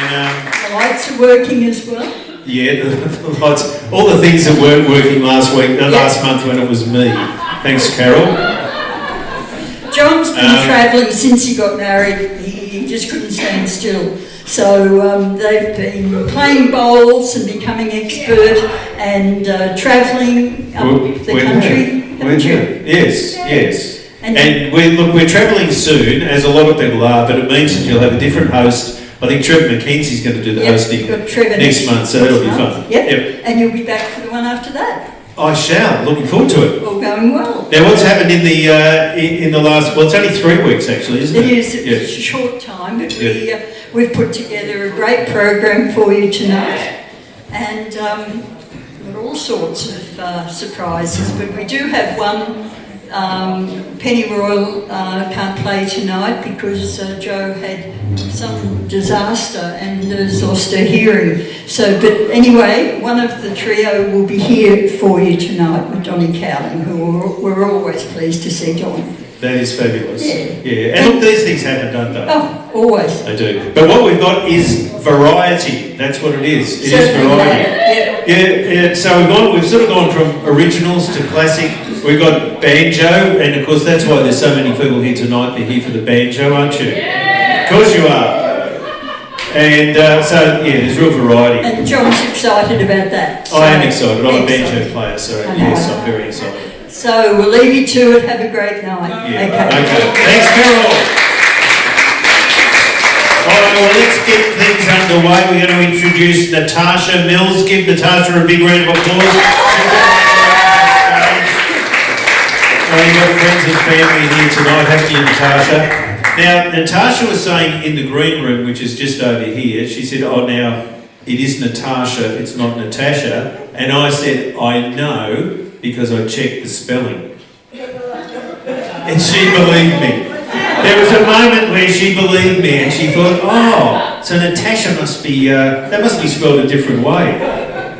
The lights are working as well. Yeah, the lights, all the things that weren't working last month when it was me. Thanks, Carol. John's been travelling since he got married. He just couldn't stand still. So they've been playing bowls and becoming expert and travelling up the country. Yes. And we're travelling soon, as a lot of people are, but it means that you'll have a different host. I think Trevor McKenzie's going to do the hosting next month, so that'll be fun. Yep, and you'll be back for the one after that. I shall. Looking forward to it. All going well. Now, what's happened in the last? Well, it's only 3 weeks actually, isn't it? It is. It's a short time, but we've put together a great program for you tonight, and got all sorts of surprises. But we do have one. Penny Royal can't play tonight because Joe had some disaster and has lost her hearing. So, but anyway, one of the trio will be here for you tonight with Donnie Cowling, who we're always pleased to see, Don. That is fabulous. Yeah. And look, these things happen, don't they? Oh, always. They do. But what we've got is variety. That's what it is. It is variety. Yeah. So we've sort of gone from originals to classic. We've got banjo, and of course that's why there's so many people here tonight. They're here for the banjo, aren't you? Of course you are. And there's real variety. And John's excited about that. So I am excited. I'm a banjo player, so yes, I'm very excited. So we'll leave you to it. Have a great night. Yeah. Okay. Thanks, Carol. All right, well, let's get things underway. We're going to introduce Natasha Mills. Give Natasha a big round of applause. You've got friends and family here tonight, haven't you, Natasha? Now, Natasha was saying in the green room, which is just over here, she said, now, it is Natasha, it's not Natasha. And I said, I know, because I checked the spelling. And she believed me. There was a moment where she believed me and she thought, so Natasha must be, that must be spelled a different way.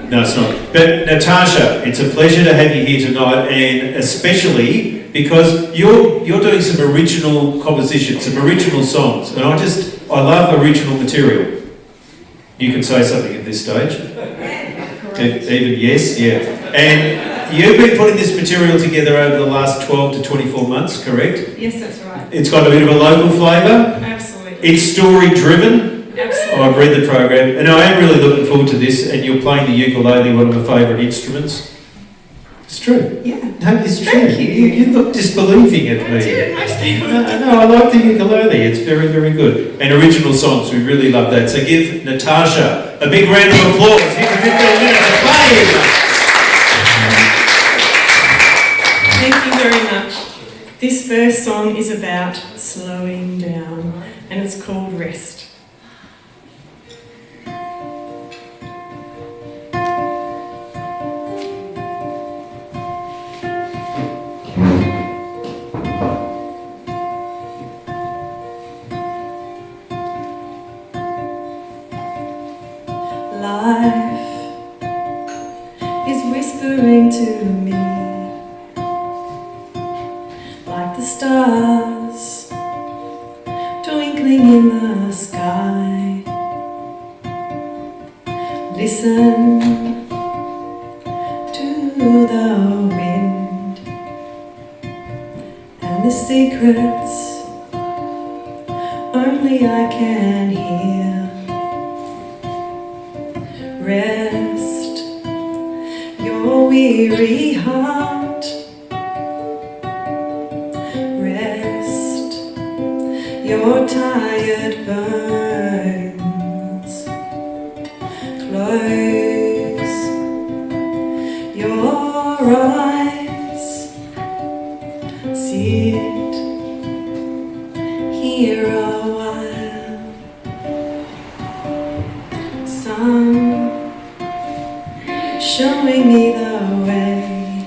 No, it's not. But Natasha, it's a pleasure to have you here tonight, and especially because you're doing some original compositions, some original songs, and I love original material. You can say something at this stage. Even yes, yeah. And you've been putting this material together over the last 12 to 24 months, correct? Yes, that's right. It's got a bit of a local flavour. Absolutely. It's story-driven. Absolutely. I've read the program, and I am really looking forward to this, and you're playing the ukulele, one of my favourite instruments. It's true. Yeah. No, it's true. Thank you. You look disbelieving at me. I do, most people. No, I like the ukulele. It's very, very good. And original songs, we really love that. So give Natasha a big round of applause. Here's a 15 minutes of play. Thank you very much. This first song is about slowing down, and it's called Rest. Life is whispering to me like the stars twinkling in the sky. Listen to the wind and the secrets only I can hear. Rest your weary heart. Rest your tired bones. Close your eyes. Sit here a while. Sun showing me the way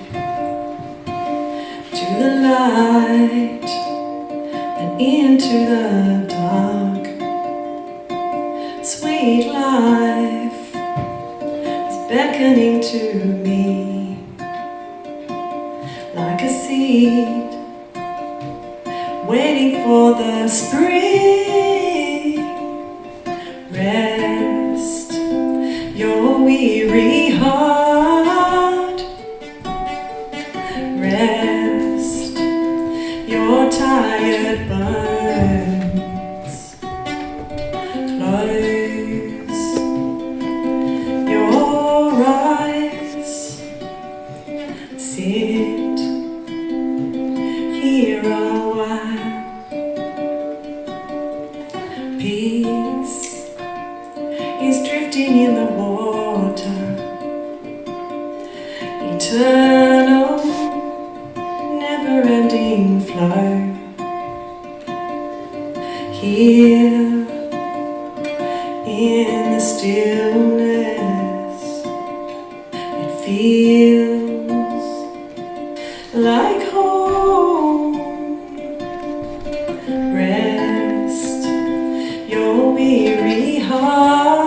to the light and into the dark. Sweet life is beckoning to me like a seed waiting for the spring. Red your weary heart. Rest your tired bones. Close your eyes. Sit here a while. Peace is drifting in the water. Eternal, never-ending flow. Here in the stillness, it feels like home. Rest your weary heart.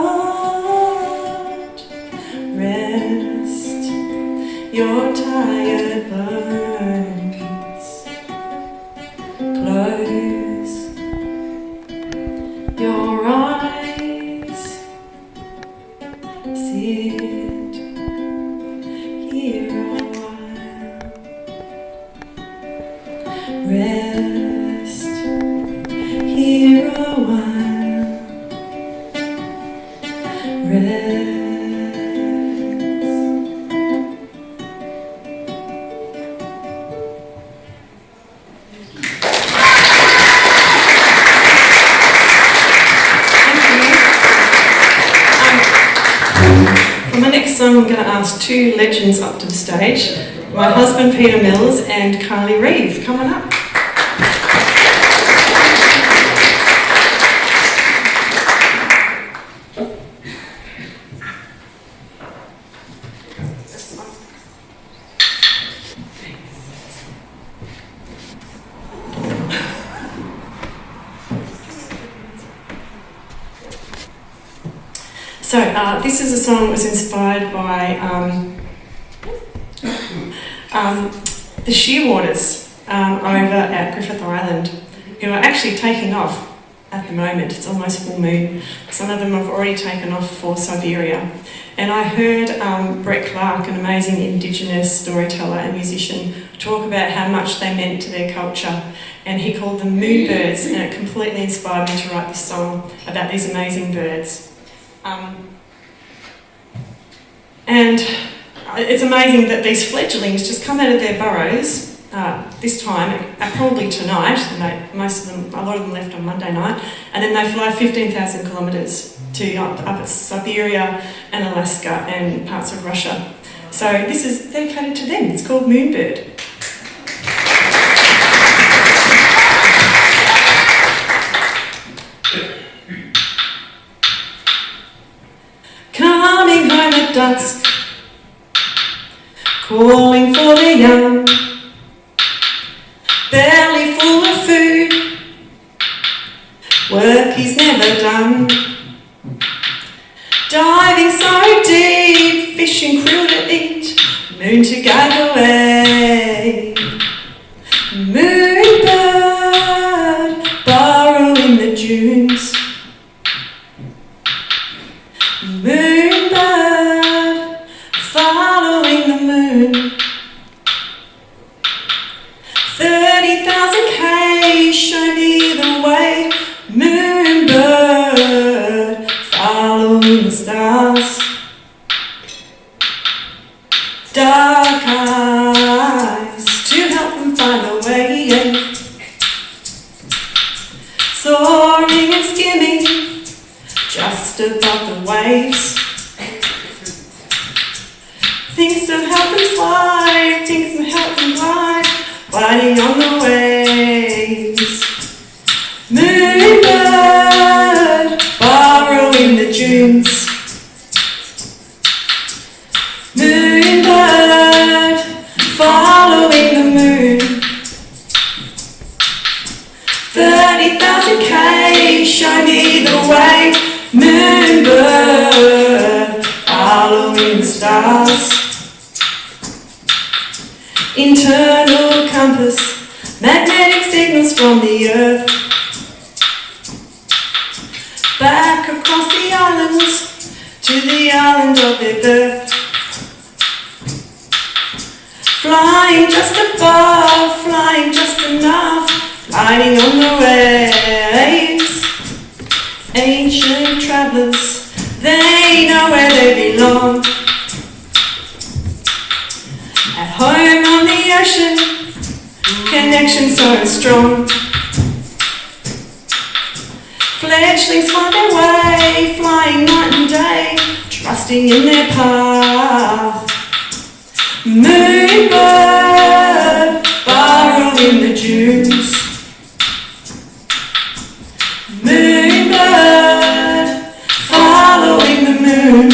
Rest your tired bones. Close your eyes. Sit here a while. Rest here a while. Rest. For my next song, I'm going to ask two legends up to the stage. My husband, Peter Mills, and Carly Reeve. Come on up. So this is a song that was inspired by the shearwaters over at Griffith Island, who are actually taking off at the moment. It's almost full moon. Some of them have already taken off for Siberia. And I heard Brett Clark, an amazing Indigenous storyteller and musician, talk about how much they meant to their culture. And he called them moonbirds, and it completely inspired me to write this song about these amazing birds. And it's amazing that these fledglings just come out of their burrows this time, probably tonight. And a lot of them left on Monday night, and then they fly 15,000 kilometres to up at Siberia and Alaska and parts of Russia. So this is dedicated to them. It's called Moonbird. Coming home at dusk, calling for the young, belly full of food, work is never done. Diving so deep, fish and krill to eat, moon to guide away. Moonbird, burrow in the dunes. Moonbird, following the moon. 30,000 Ks, show me the way. Moonbird, following the stars. Dark eyes to help them find a way. Soaring and skimming just above the waves. Things to help them slide, things to help them glide, gliding on the waves. Moonbird, burrowing the dunes. Moonbird, following the moon. 30,000 Ks, show me the way. Moonbird, following the stars. Internal compass, magnetic signals from the earth. Back across the islands to the island of their birth. Flying just above, flying just enough, gliding on the waves. Ancient travellers, they know where they belong. At home on the ocean, connection so strong. Fledglings find their way, flying night and day, trusting in their path. Moonbird, burrow in the dunes. Moonbird, following the moon.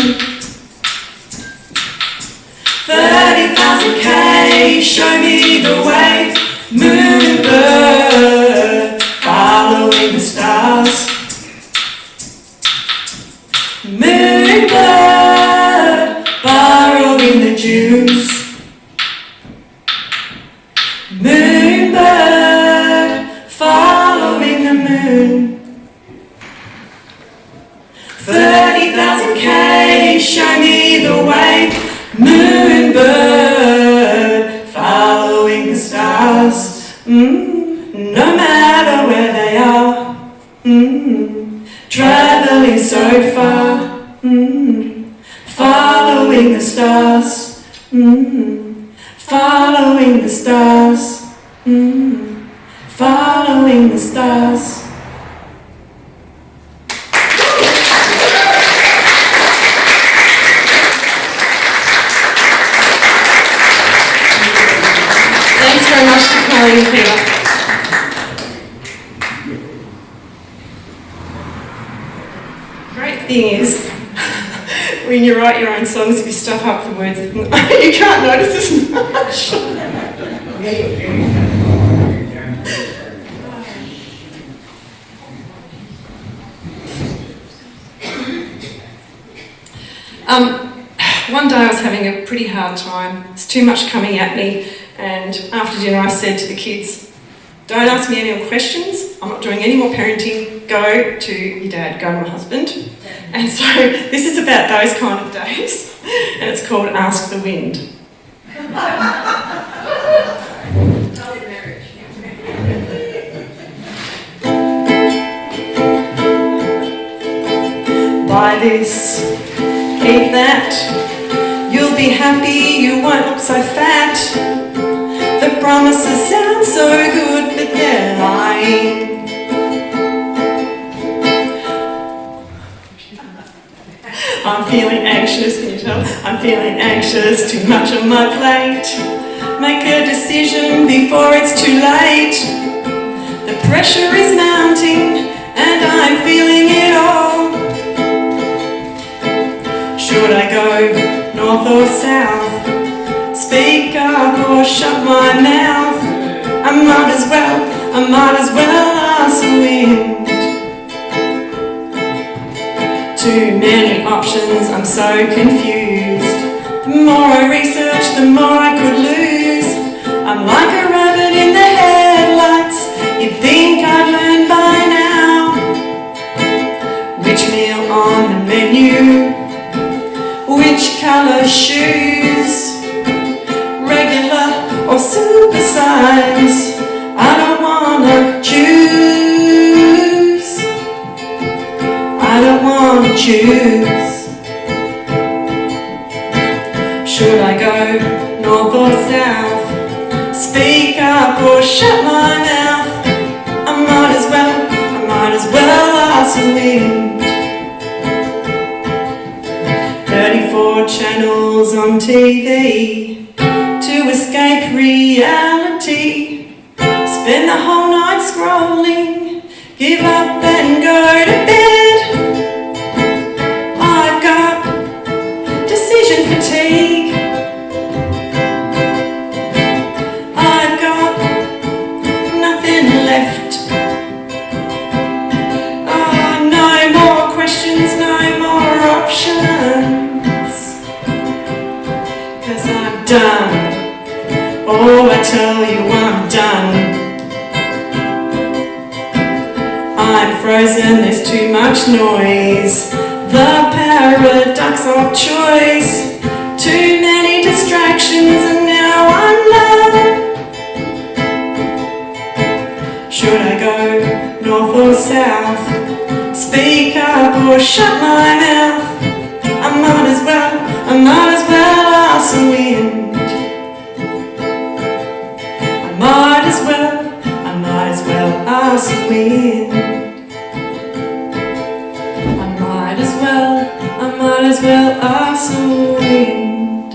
30,000 K, show me the way. Moonbird, following the stars. Moonbird, burrow in the dunes. Moonbird, following the moon. 30,000 K, show me the way. Moonbird, following the stars. No matter where they are, traveling so far, following the stars, following the stars, following the stars. Thanks very much to Colleen and Peter. Great thing is, when you write your own songs, if you stuff up the words, you can't notice as much. One day I was having a pretty hard time. It's too much coming at me, and after dinner I said to the kids, don't ask me any more questions, I'm not doing any more parenting, go to your dad, go to my husband. And so this is about those kind of days, and it's called Ask the Wind. Buy this, eat that, you'll be happy, you won't look so fat. The promises sound so good, but they're lying. I'm feeling anxious, can you tell? I'm feeling anxious, too much on my plate. Make a decision before it's too late. The pressure is mounting, and I'm feeling it all. Should I go north or south? Speak up or shut my mouth? I might as well ask the wind. Too many options, I'm so confused. The more I research, the more I could lose. I'm like a rabbit in the headlights. You'd think I'd learn by now. Which meal on the menu? Which colour shoes? Regular or super size? I don't wanna choose. I don't wanna choose. Should I go north or south? Speak up or shut my mouth? I might as well ask the wind. 34 channels on TV to escape reality. Spend the whole night scrolling, give up and go to bed. I've got decision fatigue. I've got nothing left. Oh, no more questions, no more options. 'Cause I'm done. Oh, I tell you I'm done. I'm frozen, there's too much noise. The paradise drugs of choice. Too many distractions and now I'm low. Should I go north or south? Speak up or shut my mouth? I might as well ask the wind. I might as well ask the wind. I might as well ask the wind.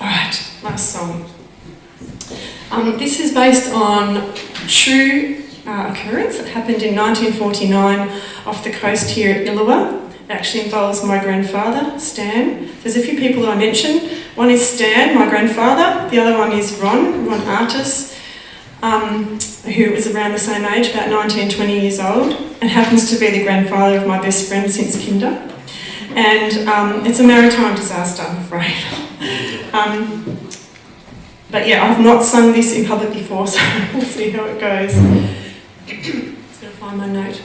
Alright, last song. This is based on true occurrence that happened in 1949 off the coast here at Illawarra. It actually involves my grandfather, Stan. There's a few people that I mentioned. One is Stan, my grandfather. The other one is Ron Artis, who was around the same age, about 19, 20 years old, and happens to be the grandfather of my best friend since kinder. And it's a maritime disaster, I'm afraid. But yeah, I've not sung this in public before, so we'll see how it goes. Just gotta find my note.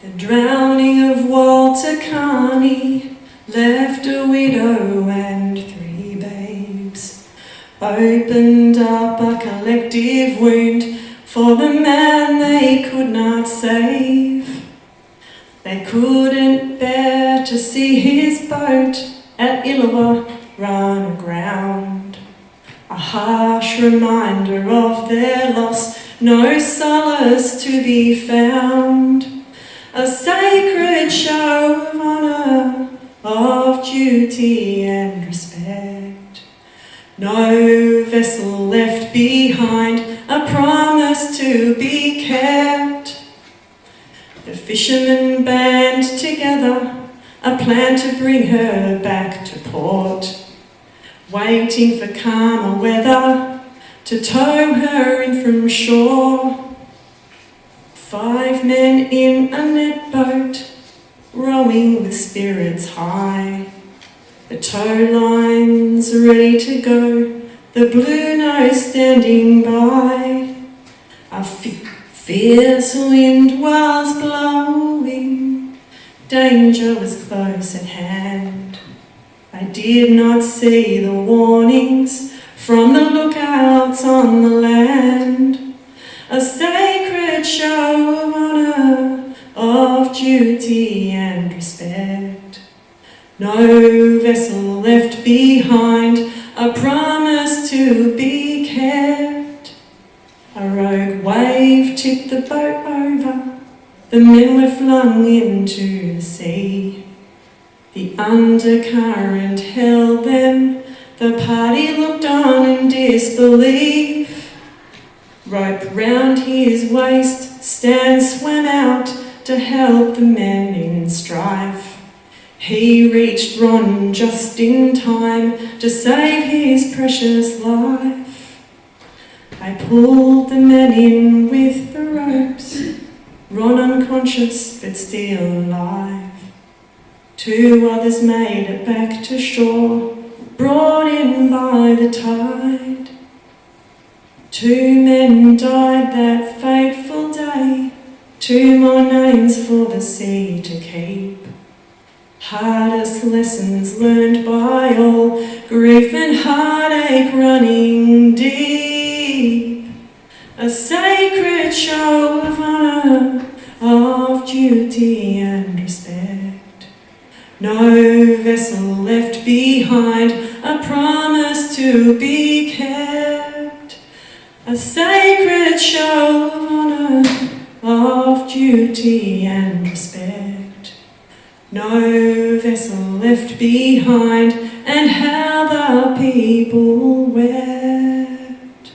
The drowning of Walter Carney left a widow and 3 babes, opened up a collective wound for the man they could not save. They couldn't bear to see his boat at Illawarra run aground. A harsh reminder of their loss, no solace to be found. A sacred show of honour, of duty and respect. No vessel left behind, a promise to be kept. The fishermen band together, a plan to bring her back to port, waiting for calmer weather to tow her in from shore. 5 men in a net boat, rowing with spirits high. The tow lines ready to go, the blue nose standing by. A fierce wind was blowing, danger was close at hand. I did not see the warnings from the lookouts on the land. A sacred show of honour, of duty and respect. No vessel left behind, a promise to be kept. A rogue wave tipped the boat over, the men were flung into the sea. The undercurrent held them, the party looked on in disbelief. Rope round his waist, Stan swam out to help the men in strife. He reached Ron just in time to save his precious life. I pulled the men in with the ropes, Ron unconscious but still alive. 2 others made it back to shore, brought in by the tide. 2 men died that fateful day, 2 more names for the sea to keep. Hardest lessons learned by all, grief and heartache running deep. A sacred show of honour, of duty and respect. No vessel left behind, a promise to be kept. A sacred show of honour, of duty and respect. No vessel left behind, and how the people wept.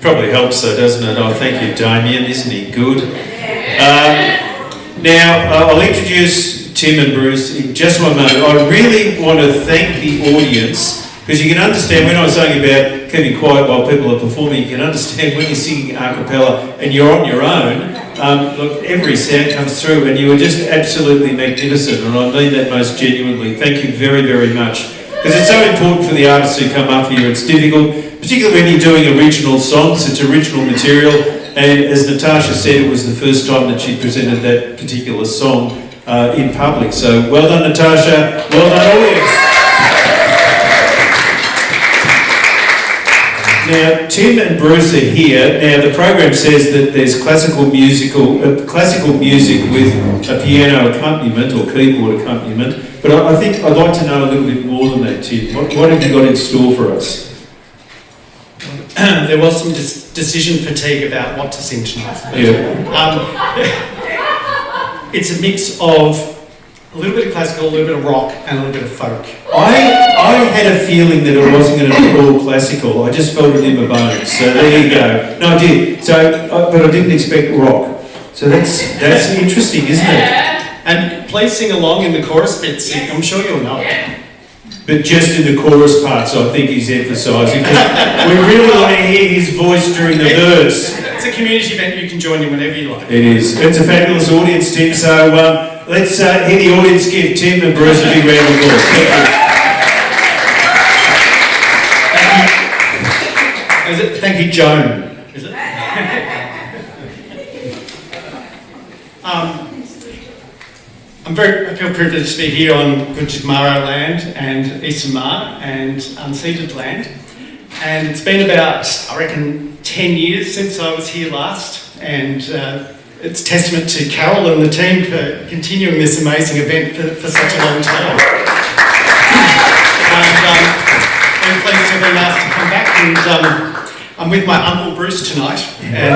Probably helps though, doesn't it? Oh, thank you, Damien. Isn't he good? Now, I'll introduce Tim and Bruce in just one moment. I really want to thank the audience, because you can understand when I was saying about keeping quiet while people are performing, you can understand when you're singing a cappella and you're on your own, look, every sound comes through and you were just absolutely magnificent, and I mean that most genuinely. Thank you very, very much. Because it's so important for the artists who come up here. It's difficult, particularly when you're doing original songs, it's original material, and as Natasha said, it was the first time that she presented that particular song in public. So well done, Natasha. Well done, audience. Now, Tim and Bruce are here. Now, the program says that there's classical music with a piano accompaniment or keyboard accompaniment, but I think I'd like to know a little bit more than that, Tim. What have you got in store for us? There was some decision fatigue about what to sing tonight. It's a mix of a little bit of classical, a little bit of rock, and a little bit of folk. I had a feeling that it wasn't going to be all classical. I just felt it in my bones. So there you go. No, I did. So, but I didn't expect rock. So that's interesting, isn't it? And please sing along in the chorus bits. I'm sure you'll know it. But just in the chorus parts, I think he's emphasising. We really want to hear his voice during the verse. It's a community event. You can join in whenever you like. It is. It's a fabulous audience, Tim. So let's hear the audience give Tim and Bruce a big round of applause. Thank you. Thank you, Joan. Is it? I feel privileged to be here on Gunditjmara land and Eastern Mar and unceded land. And it's been about, I reckon, 10 years since I was here last. And it's testament to Carol and the team for continuing this amazing event for such a long time. And I'm pleased to have been asked to come back. And I'm with my uncle Bruce tonight. And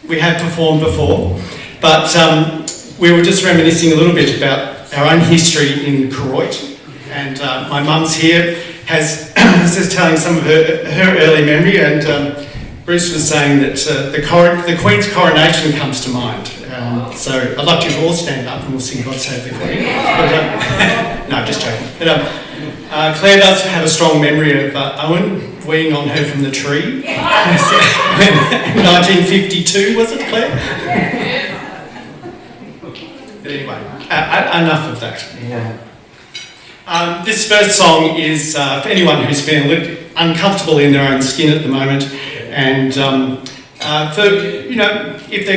we have performed before. But we were just reminiscing a little bit about our own history in Koroit, and my mum's here was just telling some of her early memory, and Bruce was saying that the Queen's coronation comes to mind. So I'd like you to all stand up and we'll sing God Save the Queen. But, no, just joking. But Claire does have a strong memory of Owen weeing on her from the tree. In 1952, was it, Claire? But anyway, enough of that. Yeah. This first song is for anyone who's feeling a little bit uncomfortable in their own skin at the moment, and for, you know, if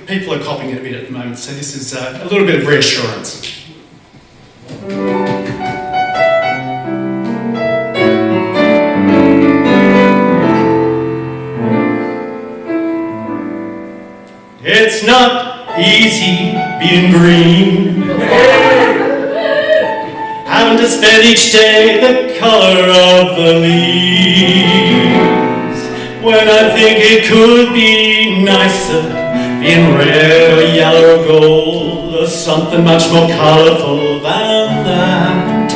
people are copping it a bit at the moment. So this is a little bit of reassurance. It's not easy being green, having to spend each day the colour of the leaves, when I think it could be nicer being red or yellow or gold, or something much more colourful than that.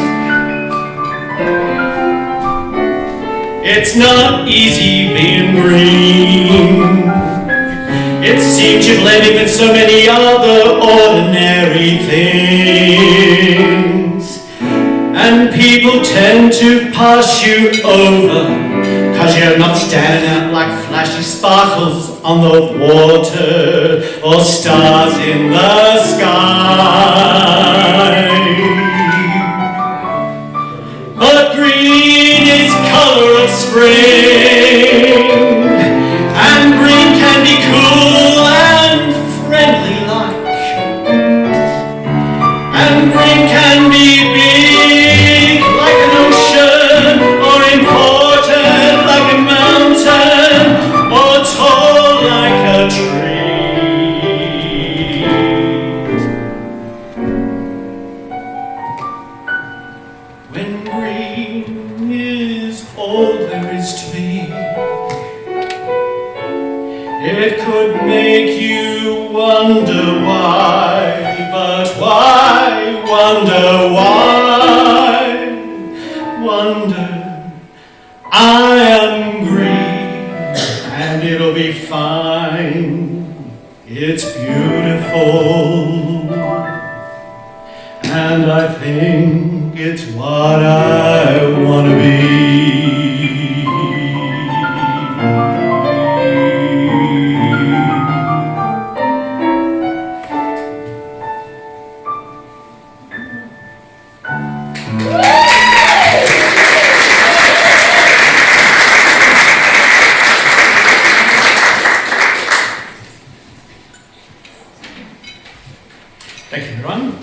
It's not easy being green. It seems you're blending with so many other ordinary things, and people tend to pass you over, 'cause you're not standing out like flashy sparkles on the water or stars in the sky. But green is colour of spring, and green can be cool and friendly like, and green can be big like an ocean, or important like a mountain, or tall like a tree. When green is all there is to be, it could make you wonder why, but why, wonder why, wonder. I am green. it's beautiful, and I think it's what I want to be. Thank you, everyone.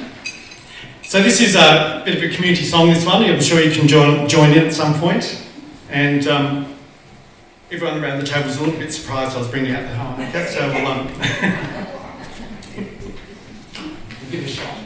So this is a bit of a community song, this one. I'm sure you can join in at some point. And everyone around the table was a little bit surprised I was bringing out the harmonica, so we'll give it a shot.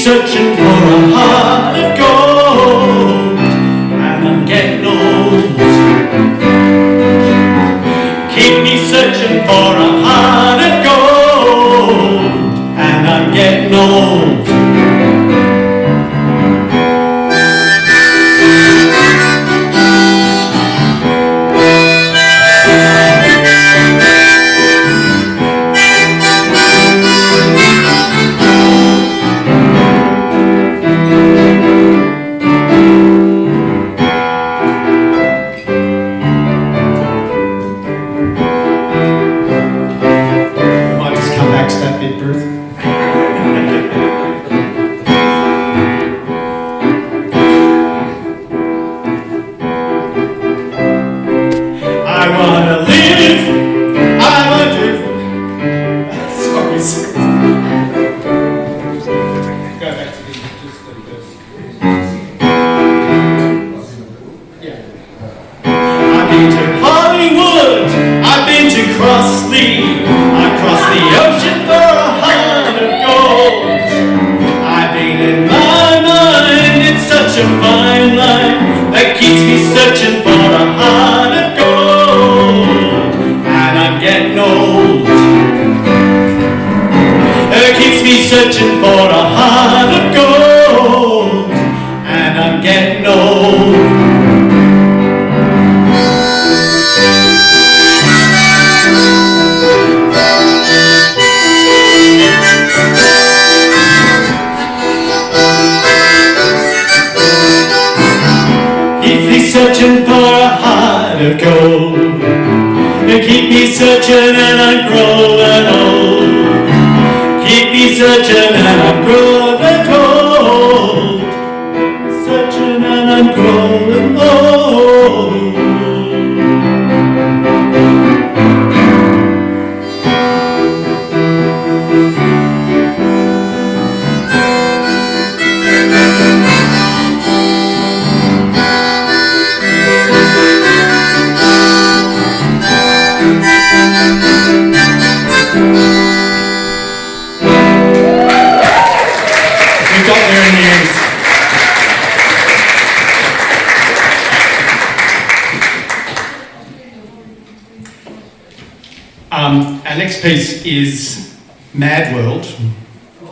Searching for a heart of gold, and I'm getting old. Keep me searching for a heart of gold, and I'm getting old. Crossley, I crossed the ocean for a heart of gold. I've been in my mind, it's such a fine line that keeps me searching for a heart of gold. And I'm getting old. It keeps me searching for a heart of gold. And I'm getting old. Searching for a heart of gold. You keep me searching and I'm growing old. Keep me searching and I'm growing old. Searching and I'm growing old. Our next piece is Mad World,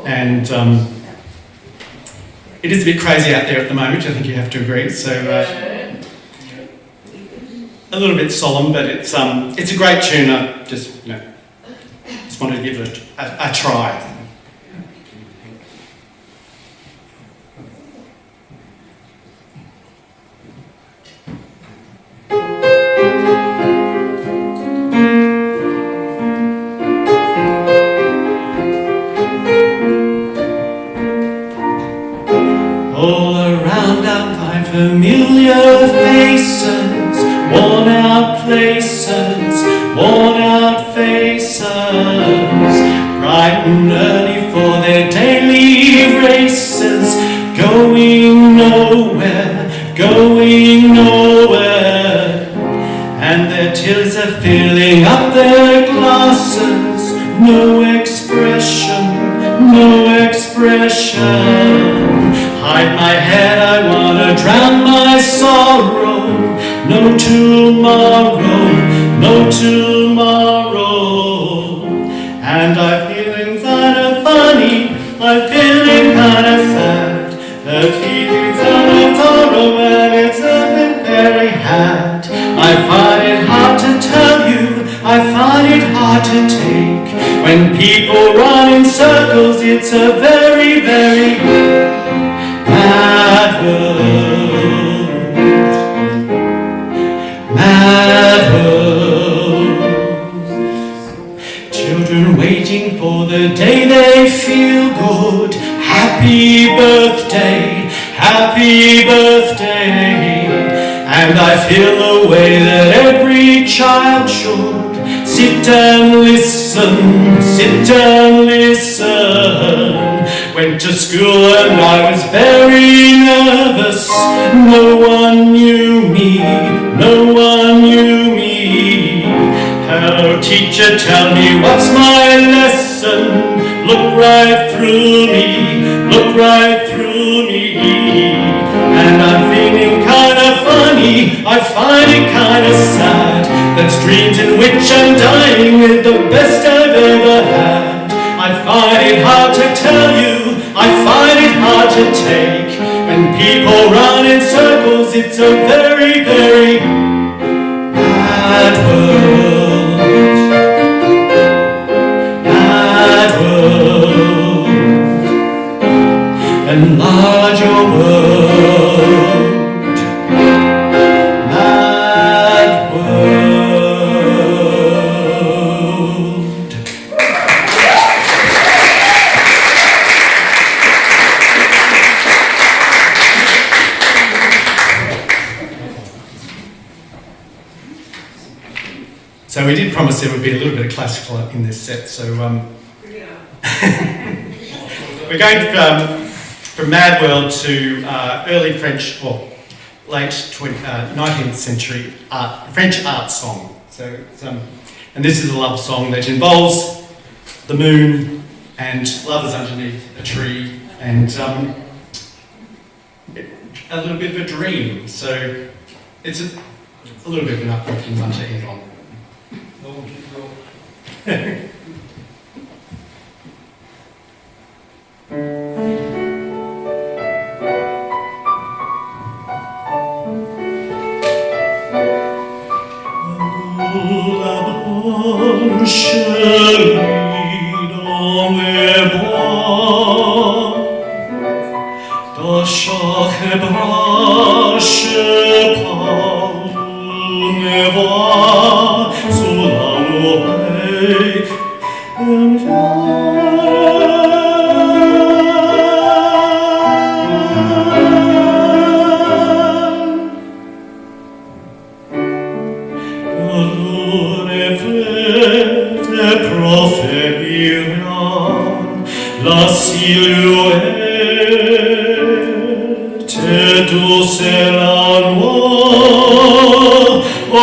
and it is a bit crazy out there at the moment, I think you have to agree, so a little bit solemn, but it's a great tune. I just wanted to give it a try. All around I find familiar faces, worn out places. laces, worn out faces, bright and early for their daily races, going nowhere, going nowhere. And their tears are filling up their glasses, no expression, no expression. Hide my head, I wanna drown my sorrow. No tomorrow, no tomorrow. And I'm feeling kinda funny, I'm feeling kinda sad. The feeling's out of sorrow and it's a bit very hard. I find it hard to tell you, I find it hard to take. When people run in circles, it's a very, very mad world. Mad world. Children waiting for the day they feel good. Happy birthday, happy birthday. And I feel the way that every child should. Sit and listen, sit and listen. Went to school and I was very nervous. No one knew me, no one knew me. Hello teacher, tell me what's my lesson. Look right through me, look right through me. And I'm feeling kinda funny, I find it kinda sad. That's dreams in which I'm dying with the best I've ever had. I find it hard to tell you, I find it hard to take. When people run in circles, it's a very, very mad world. Mad world. Enlarge your world. Mad world. So we did promise there would be a little bit of classical in this set, so we're going from Mad World to early French, well, late 19th century French art song. So, and this is a love song that involves the moon and lovers underneath a tree and a little bit of a dream. So it's a little bit of an uplifting one to end on. La branche lit dans les bois, dans chaque branche parle une voix sous l'oreille. La silhouette douce et la noix au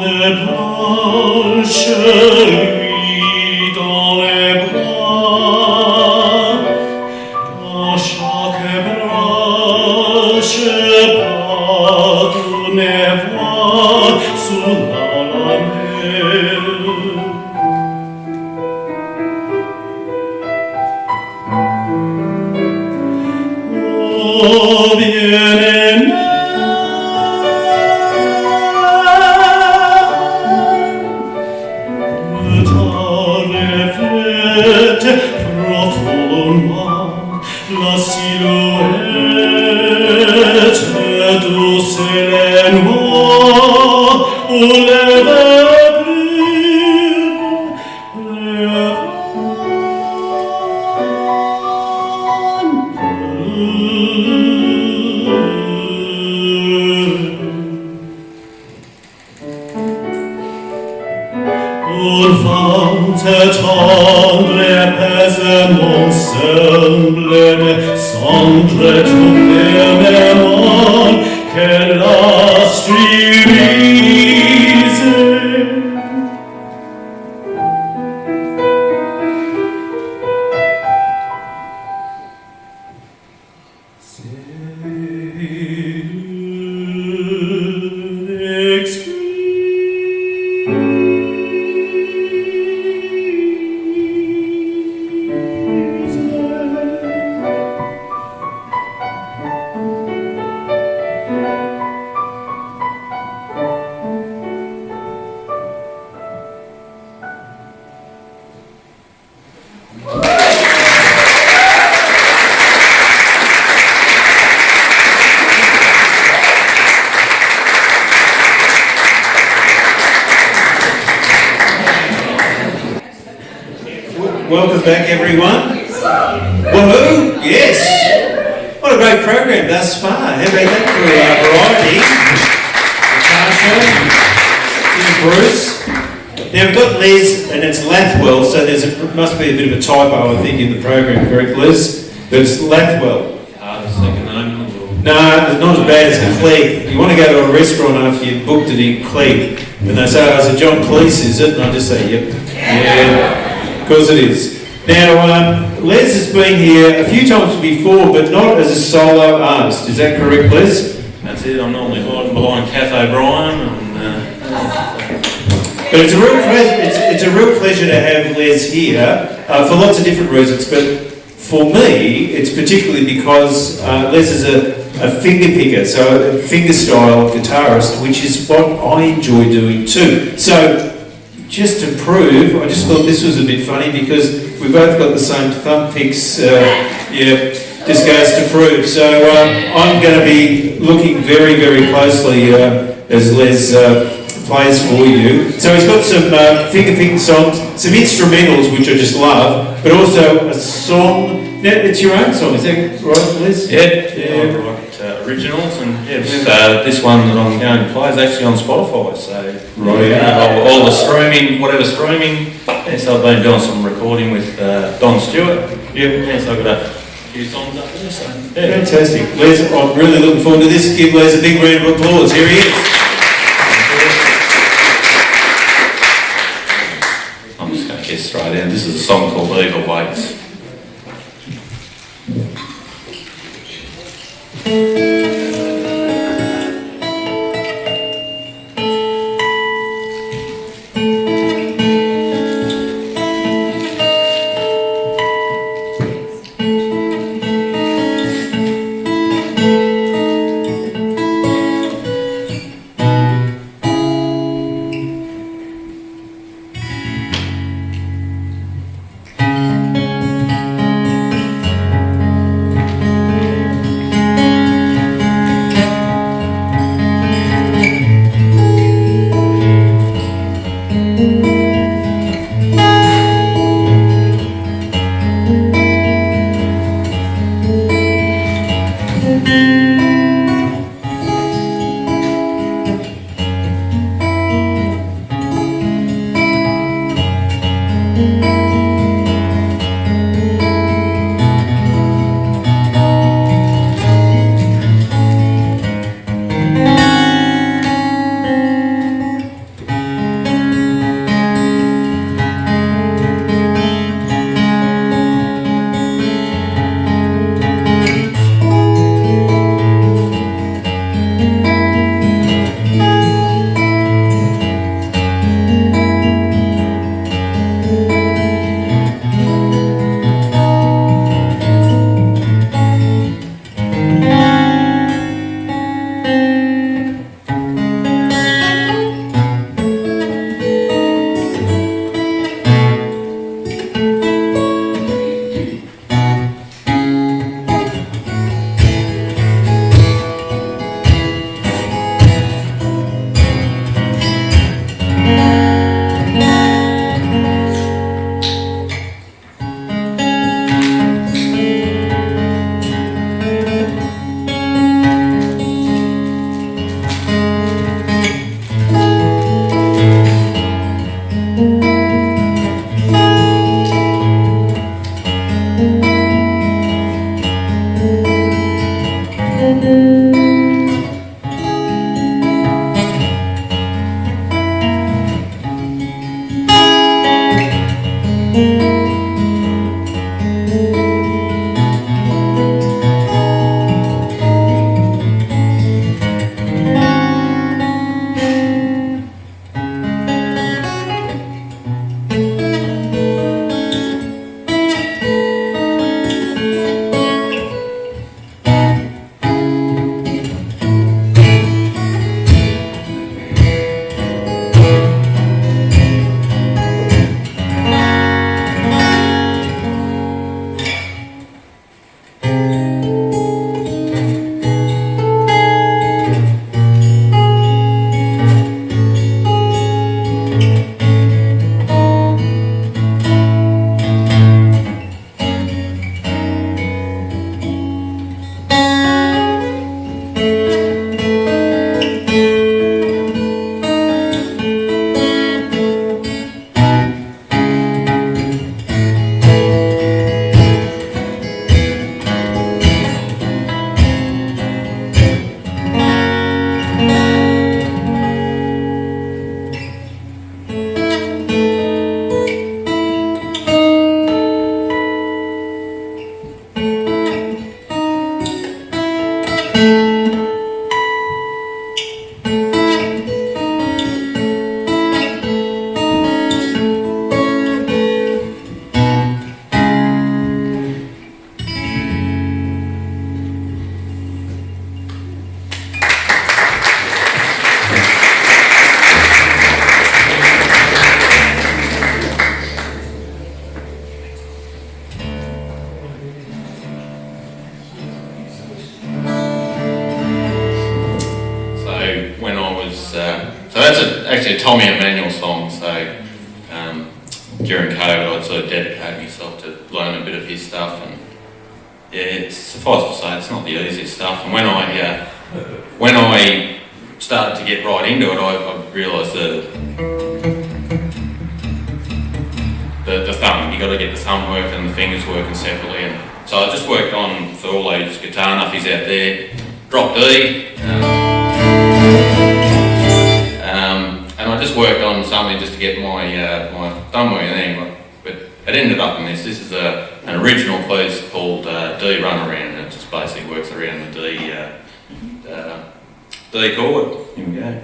les blanches lui dans les bras, dans chaque branche part mes voix sous la mer. Oh bien-aimé, profondément la silhouette douce et les noix aux lèvres bleues, les tendre et apaisément semble semble trouver mes mains qu'elle a stylisées. Welcome back, everyone. Woohoo! Yes! What a great program thus far. How about that for variety? Natasha, Bruce. Now we've got Les, and it's Lathwell, so must be a bit of a typo, I think, in the program, correct, Les? But it's Lathwell. The second name? No, it's not as bad as Clegg. You want to go to a restaurant after you've booked it in Clegg, and they say, oh, is it John Cleese, is it? And I just say, yep. Yeah. Because it is. Now, Les has been here a few times before, but not as a solo artist. Is that correct, Les? That's it, I'm normally hiding behind Kath O'Brien. But it's a real pleasure to have Les here for lots of different reasons. But for me, it's particularly because Les is a finger picker, so a finger style guitarist, which is what I enjoy doing too. So, just to prove, I just thought this was a bit funny because we both got the same thumb picks. Just goes to prove. So I'm going to be looking very, very closely as Les plays for you. So he's got some finger picking songs, some instrumentals which I just love, but also a song. Now, it's your own song, is that right, Les? Yeah. Originals, and this one that I'm going to play is actually on Spotify, so all the streaming, whatever streaming, so I've been doing some recording with Don Stewart, so I've got a few songs up there, so Fantastic. Les, I'm really looking forward to this. Give Les a big round of applause. Here he is. I'm just going to get straight in. This is a song called Eva Waits. actually a Tommy Emmanuel song, so during COVID I'd sort of dedicate myself to learn a bit of his stuff, and yeah, it's, suffice to say, it's not the easiest stuff. And when I started to get right into it, I realised the thumb, you got to get the thumb working and the fingers working separately, and so I just worked on, for all those guitar nuffies out there, drop D, and I just worked on something just to get my my thumb working anyway. But it ended up in this. This is an original piece called D Runaround, and it just basically works around the D chord. Here we go.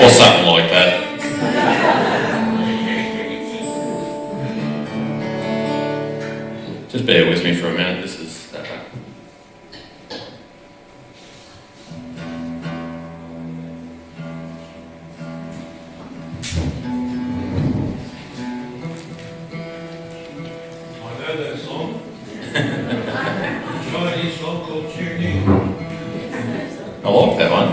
Or something like that. Just bear with me for a minute. This is. I know that song. Chinese song called Tune In. I like that one.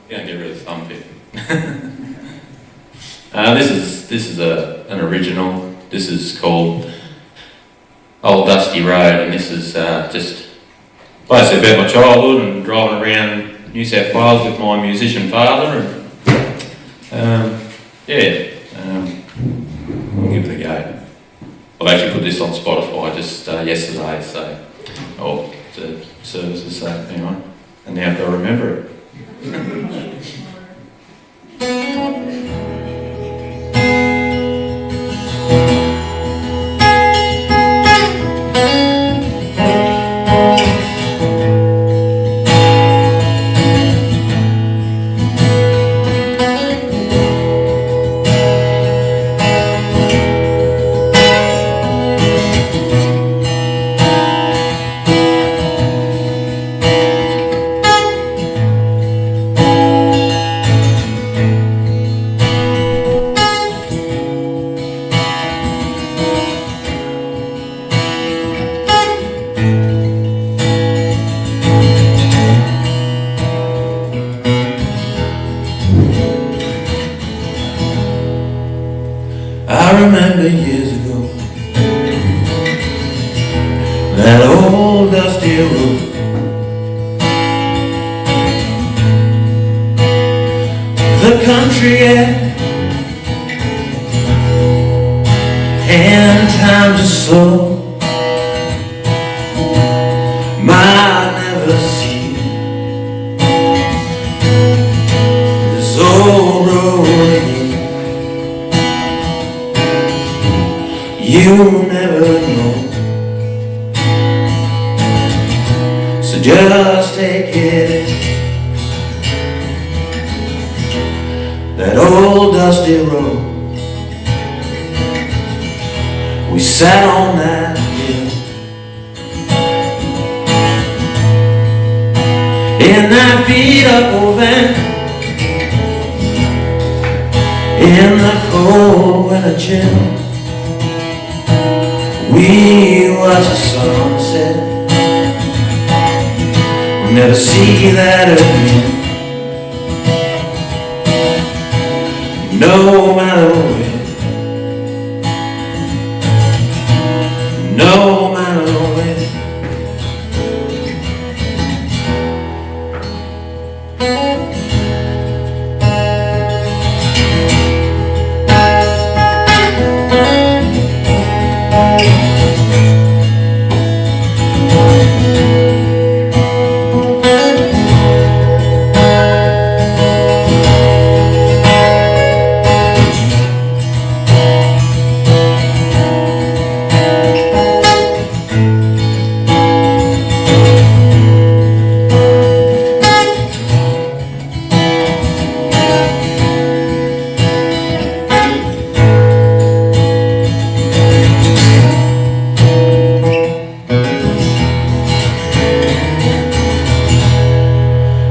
Yeah, get rid of the thumb bit. This is an original. This is called Old Dusty Road, and this is just basically about my childhood and driving around New South Wales with my musician father, and we'll give it a go. I've actually put this on Spotify just yesterday, so the services, so anyway, and now I've got to remember it. I remember years ago, that old dusty road. The country air and time to slow. Might never see this old road again. You never know, so just take it in. That old dusty road, we sat on that hill, in that beat-up old van, in the cold winter chill. We watched the sunset, we'll never see that again. No matter where, no matter where.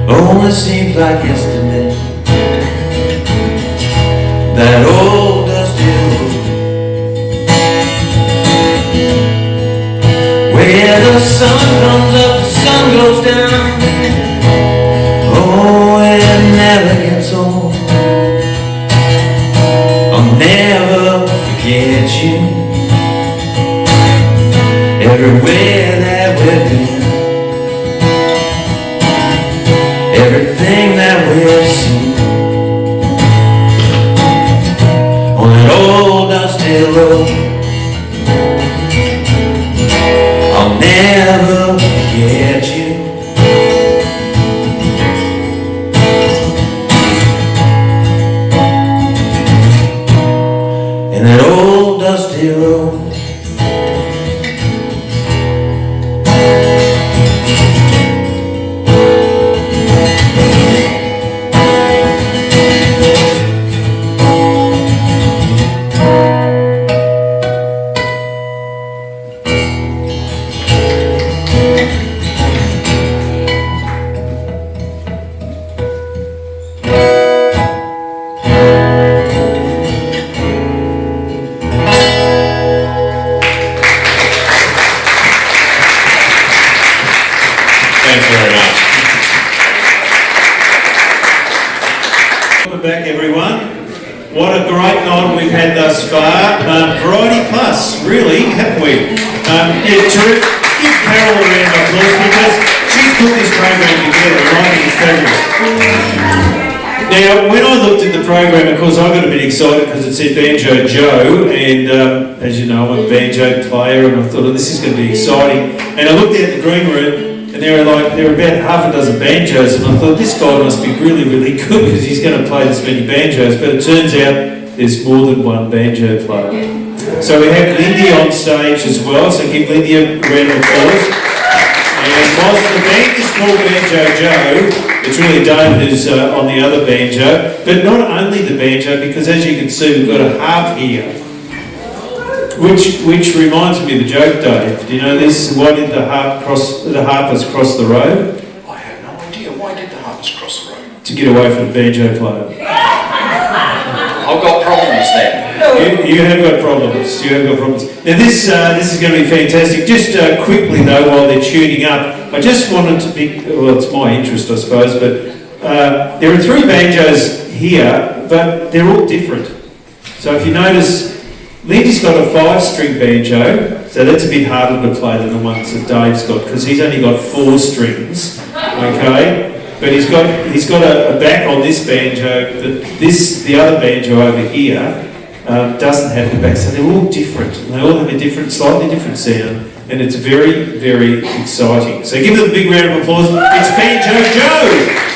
Only seems like yesterday, that old dusty road, where the sun comes up, the sun goes down. Oh, it never gets old. I'll never forget you. Everywhere that we've been, everything that we've seen, on that old dusty road, I'll never forget you. In that old dusty road. Thanks very much. Welcome back, everyone. What a great night we've had thus far. Variety Plus, really, haven't we? Give Carol a round of applause because she's put this program together, and I think it's fabulous. Now, when I looked at the program, of course, I got a bit excited because it said Banjo Joe, and as you know, I'm a banjo player, and I thought, oh, this is going to be exciting. And I looked out the green room, and there were about half a dozen banjos, and I thought, this guy must be really, really good because he's going to play this many banjos. But it turns out there's more than one banjo player. So we have Lindy on stage as well, so give Lindy a round of applause. And whilst the band is called Banjo Joe, it's really Dave who's on the other banjo, but not only the banjo, because as you can see, we've got a harp here, which reminds me of the joke, Dave. Do you know this? Why did the harpers cross the road? I have no idea. Why did the harpers cross the road? To get away from the banjo player. I've got problems then. You have got problems. You have got problems. Now this is going to be fantastic. Just quickly though, while they're tuning up, I just wanted to be, well, it's my interest I suppose, but there are three banjos here, but they're all different. So if you notice, Lindy's got a 5-string banjo, so that's a bit harder to play than the ones that Dave's got because he's only got 4 strings. Okay, but he's got a back on this banjo. The other banjo over here doesn't have the back, so they're all different. And they all have a slightly different sound, and it's very, very exciting. So give them a big round of applause. It's Banjo Joe.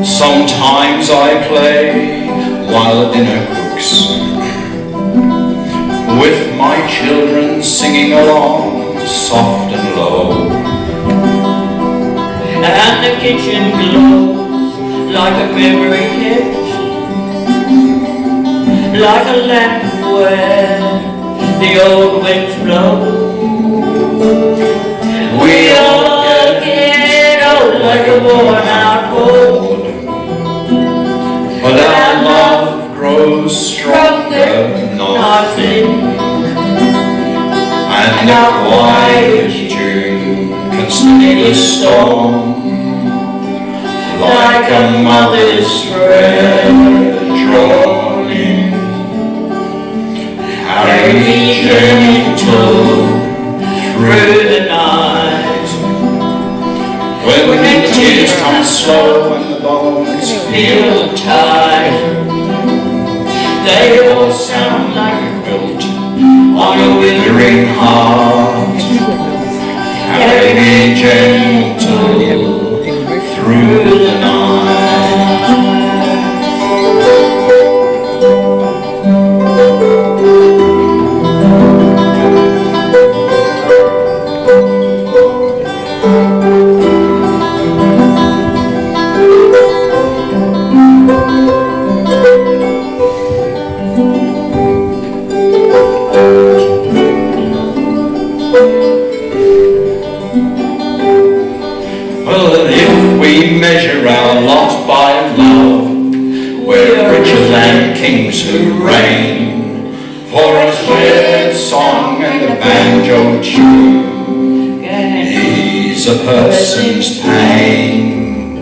Sometimes I play while dinner cooks, with my children singing along soft and low, and the kitchen glows like a memory kept, like a lamp where the old winds blow. We all get old like a worn out boat, but our love grows stronger, not thin, and the quiet June can stay the storm, like a mother's prayer drawn in. Carry me gentle through the night, when the tears come slow and the bones feel tight. They all sound like a quilt on a withering heart. Carry me gentle through the night. Measure our lot by love, we're richer than kings who reign, for a shared song and a banjo tune ease a person's pain.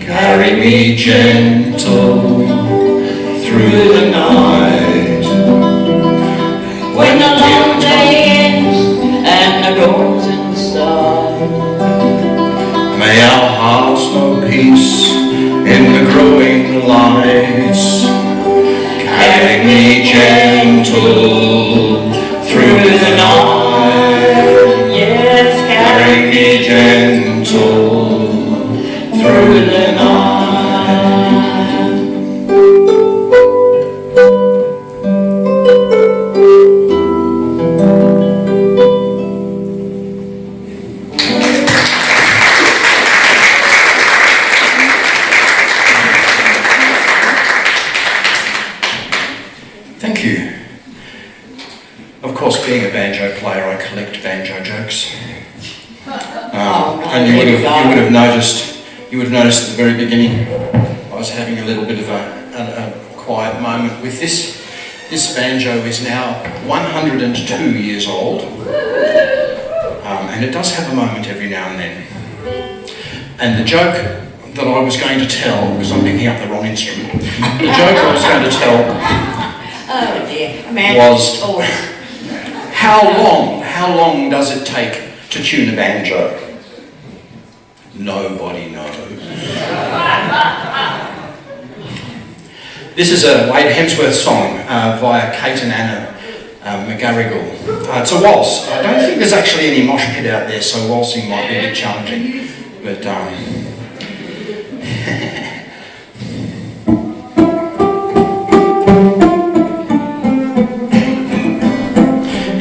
Carry me gentle through the night, when the long day ends and the dawn's inside. May our hearts know peace in the growing lights. Carry me gentle through the night. Yes, carry me gentle through the night. Of course, being a banjo player, I collect banjo jokes. And you would have noticed at the very beginning, I was having a little bit of a quiet moment with this. This banjo is now 102 years old, and it does have a moment every now and then. And the joke that I was going to tell, because I'm picking up the wrong instrument, the joke I was going to tell was, how long does it take to tune a banjo? Nobody knows. This is a Wade Hemsworth song via Kate and Anna McGarrigle. It's a waltz. I don't think there's actually any mosh pit out there, so waltzing might be a bit challenging. But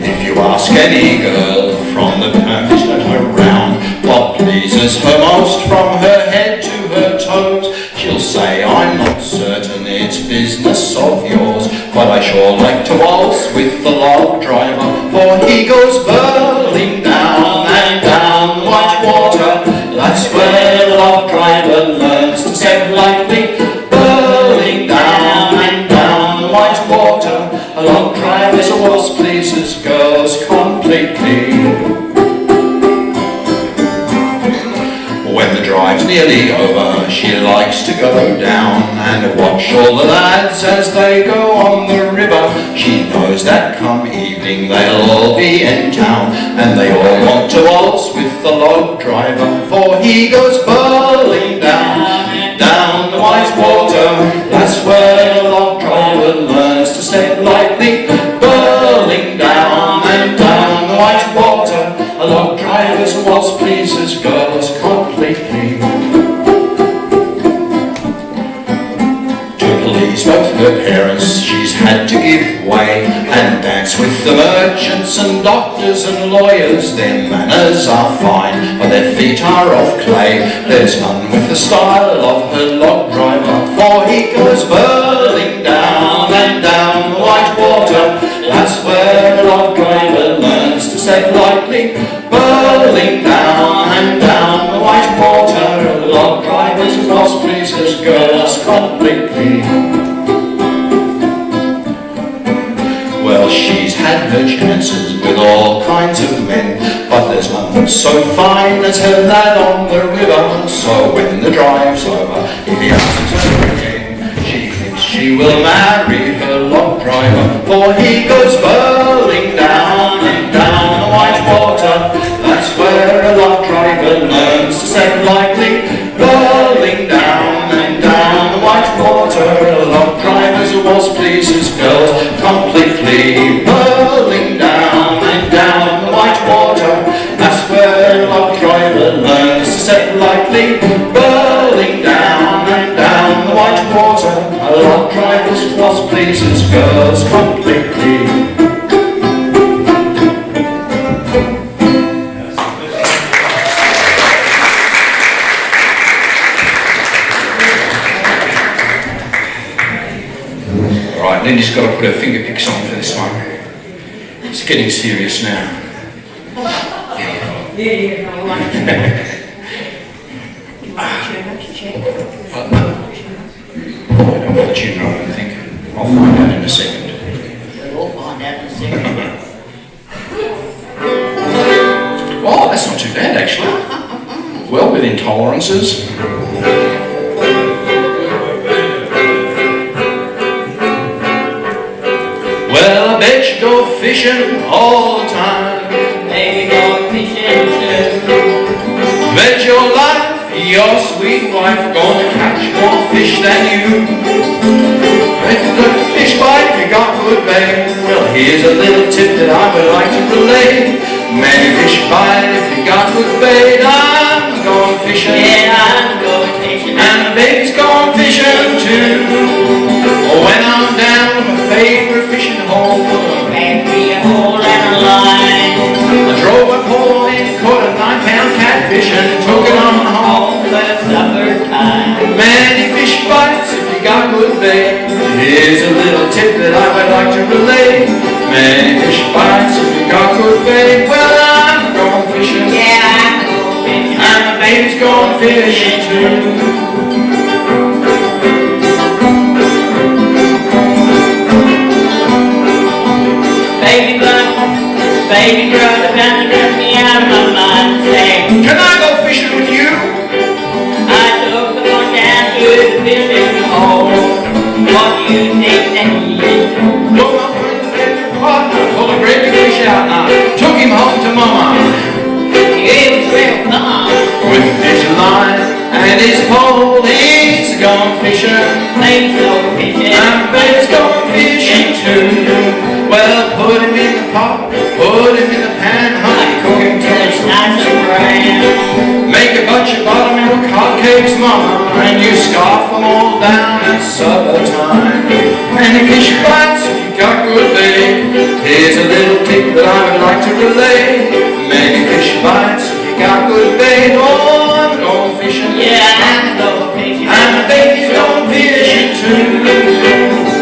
if you ask any girl from the permit around what pleases her most from her head to her toes, she'll say, I'm not certain it's business of yours, but I sure like to waltz with the log driver, for he goes whirling down and down Whitewater. That's where the log driver learns to step lightly, whirling down and down Whitewater. A log driver's waltz pleases girls completely. When the drive's nearly over, she likes to go down and watch all the lads as they go on the river. She knows that come evening they'll all be in town, and they all want to waltz with the log driver, for he goes whirling down, down the Whitewater. That's where the log driver learns to step lightly, whirling down and down the Whitewater. A log driver's waltz pleases girls completely. To please both her parents, she's had to give way and dance with the merchants and doctors and lawyers. Their manners are fine, but their feet are of clay. There's none with the style of her log driver, for he goes whirling down and down the Whitewater. That's where the log driver learns to step lightly, whirling down and down the Whitewater. The log driver's waltz pleases girls completely. Well, she's had her chances with all kinds of men, but there's none so fine as her lad on the river. So when the drive's over, if he asks her again, she thinks she will marry her log driver, for he goes whirling down and down the Whitewater. That's where a log driver learns to step lightly, whirling down and down the Whitewater. A log driver's waltz pleases girls completely, whirling down and down the Whitewater. That's where a log driver learns to step lightly, whirling down and down the Whitewater. A log driver's waltz pleases girls completely. Lindy's got to put her finger picks on for this one. It's getting serious now. Yeah, I like it. I don't know the tune, I don't think. I'll find out in a second. We'll find out in a second. Oh, that's not too bad actually. Well within tolerances. Well, I bet you go fishing all the time. Maybe go fishing too. Bet your life, your sweet wife, gonna catch more fish than you. If the fish bite, you got good bait. Well, here's a little tip that I would like to relay. Many fish bite if you got good bait. I'm going fishing. Yeah, I'm going fishing. And the baby's going fishing too. When I'm down to my favorite fishing hole, Make me a hole and a line. I drove up home and caught a 9-pound catfish and took it on home. Home for supper time. Many fish bites if you got good bait. Here's a little tip that I would like to relay. Many fish bites, if you got good bait. Well, I'm going fishing. Yeah, I'm going fishing. And my baby's going fishing too. Baby girl, the family took me out of my mind, saying, can I go fishing with you? I took the one down to the fishing hole. What do you think that he did? Look up in the baby partner, pulled a great big fish out and I took him home to Mama. He was real calm. With his line and his pole, he's gone fishing. Baby's going fishing. And baby's going fishing too. Well, put him in the pot, put him in the pan, honey, cook him till It's nice and brown. make a bunch of buttermilk hotcakes, Mama, and you scarf them all down at supper time. And if fish bites, if you got good bait, here's a little tip that I would like to relay. Many fish bites, if you got good bait. Oh, I'm going fishing. Yeah, I'm going fishing. And the baby's going fishing too.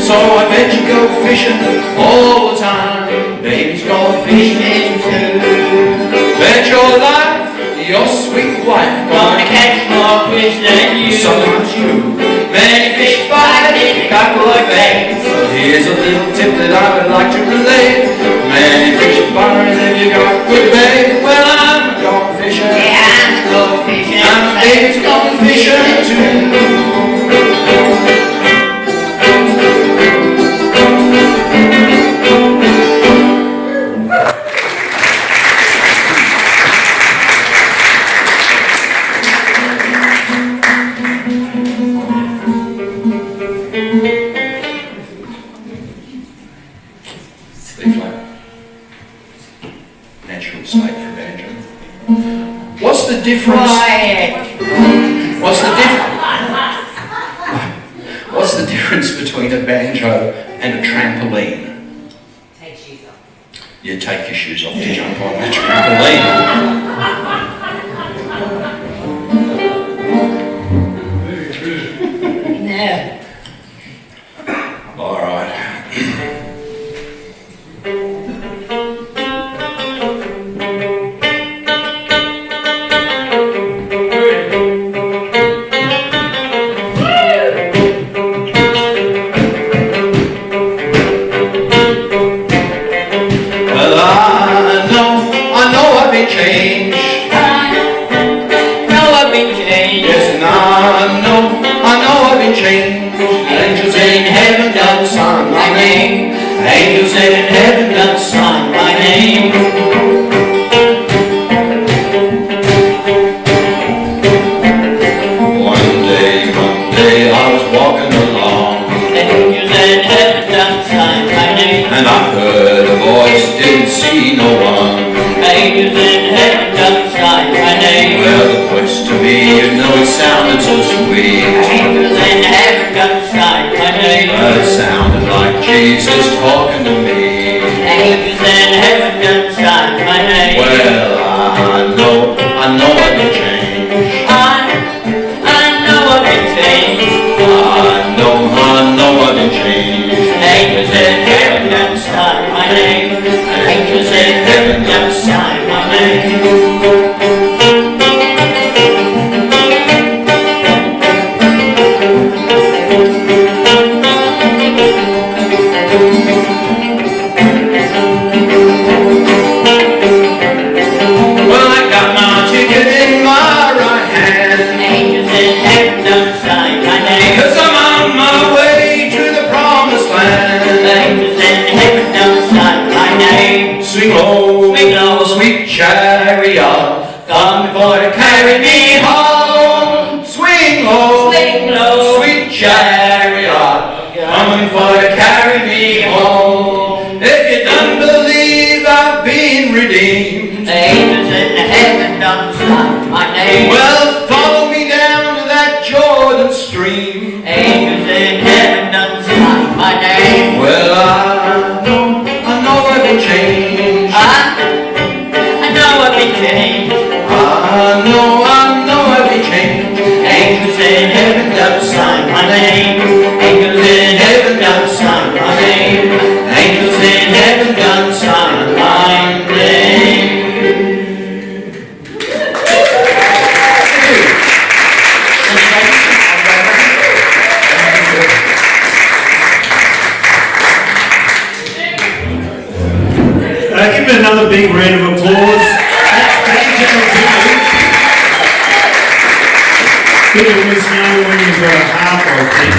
So I bet you go fishing all the time. Baby's going fishing too. Bet your life, your sweet wife, Gonna catch more fish than you. sometimes you. Many fish bite, if you got good bait. So here's a little tip that I would like to relay. Many fish bite, if you got good bait. Well, I'm going fishing. Yeah, I'm going fishing. And baby's going fishing too. Natural state for banjo. What's the difference? Quiet. What's the difference between a banjo and a trampoline? Take shoes off. You take your shoes off to jump on the trampoline. No. All right. Well, I know I've been changed. No, I've been changed. Yes, and I know I've been changed. Angels in heaven done sign my name. Angels in heaven done sign my name. One day I was walking along, Angels in heaven done sign my name. and I heard a voice, didn't see no one. Angels in heaven done sign my name. Well, the voice to me, you know it sounded so sweet. Angels in heaven done sign my name. Well, it sounded like Jesus talking to me. Angels in heaven done sign my name. Well, I know I've been changed. I know I've been changed. I know I've been changed. Angels in heaven done sign my name. Angels in heaven done sign my name. Well, I got my ticket in my right hand, Angels in heaven done sign my name. 'cause I'm on my way to the promised land. Angels in heaven done sign my name. Swing low, Swing low, sweet chariot, come for to carry me home. Swing low, swing low, sweet chariot, coming for to carry me home. If you don't believe I've been redeemed, Angels in heaven done sign my name. well, know every chain. Angels in heaven don't sign my name. Angels in heaven don't sign my name. Angels in heaven don't sign my name. Give it another big round of applause. That's General Billy. Billy was no when you were a half, I think.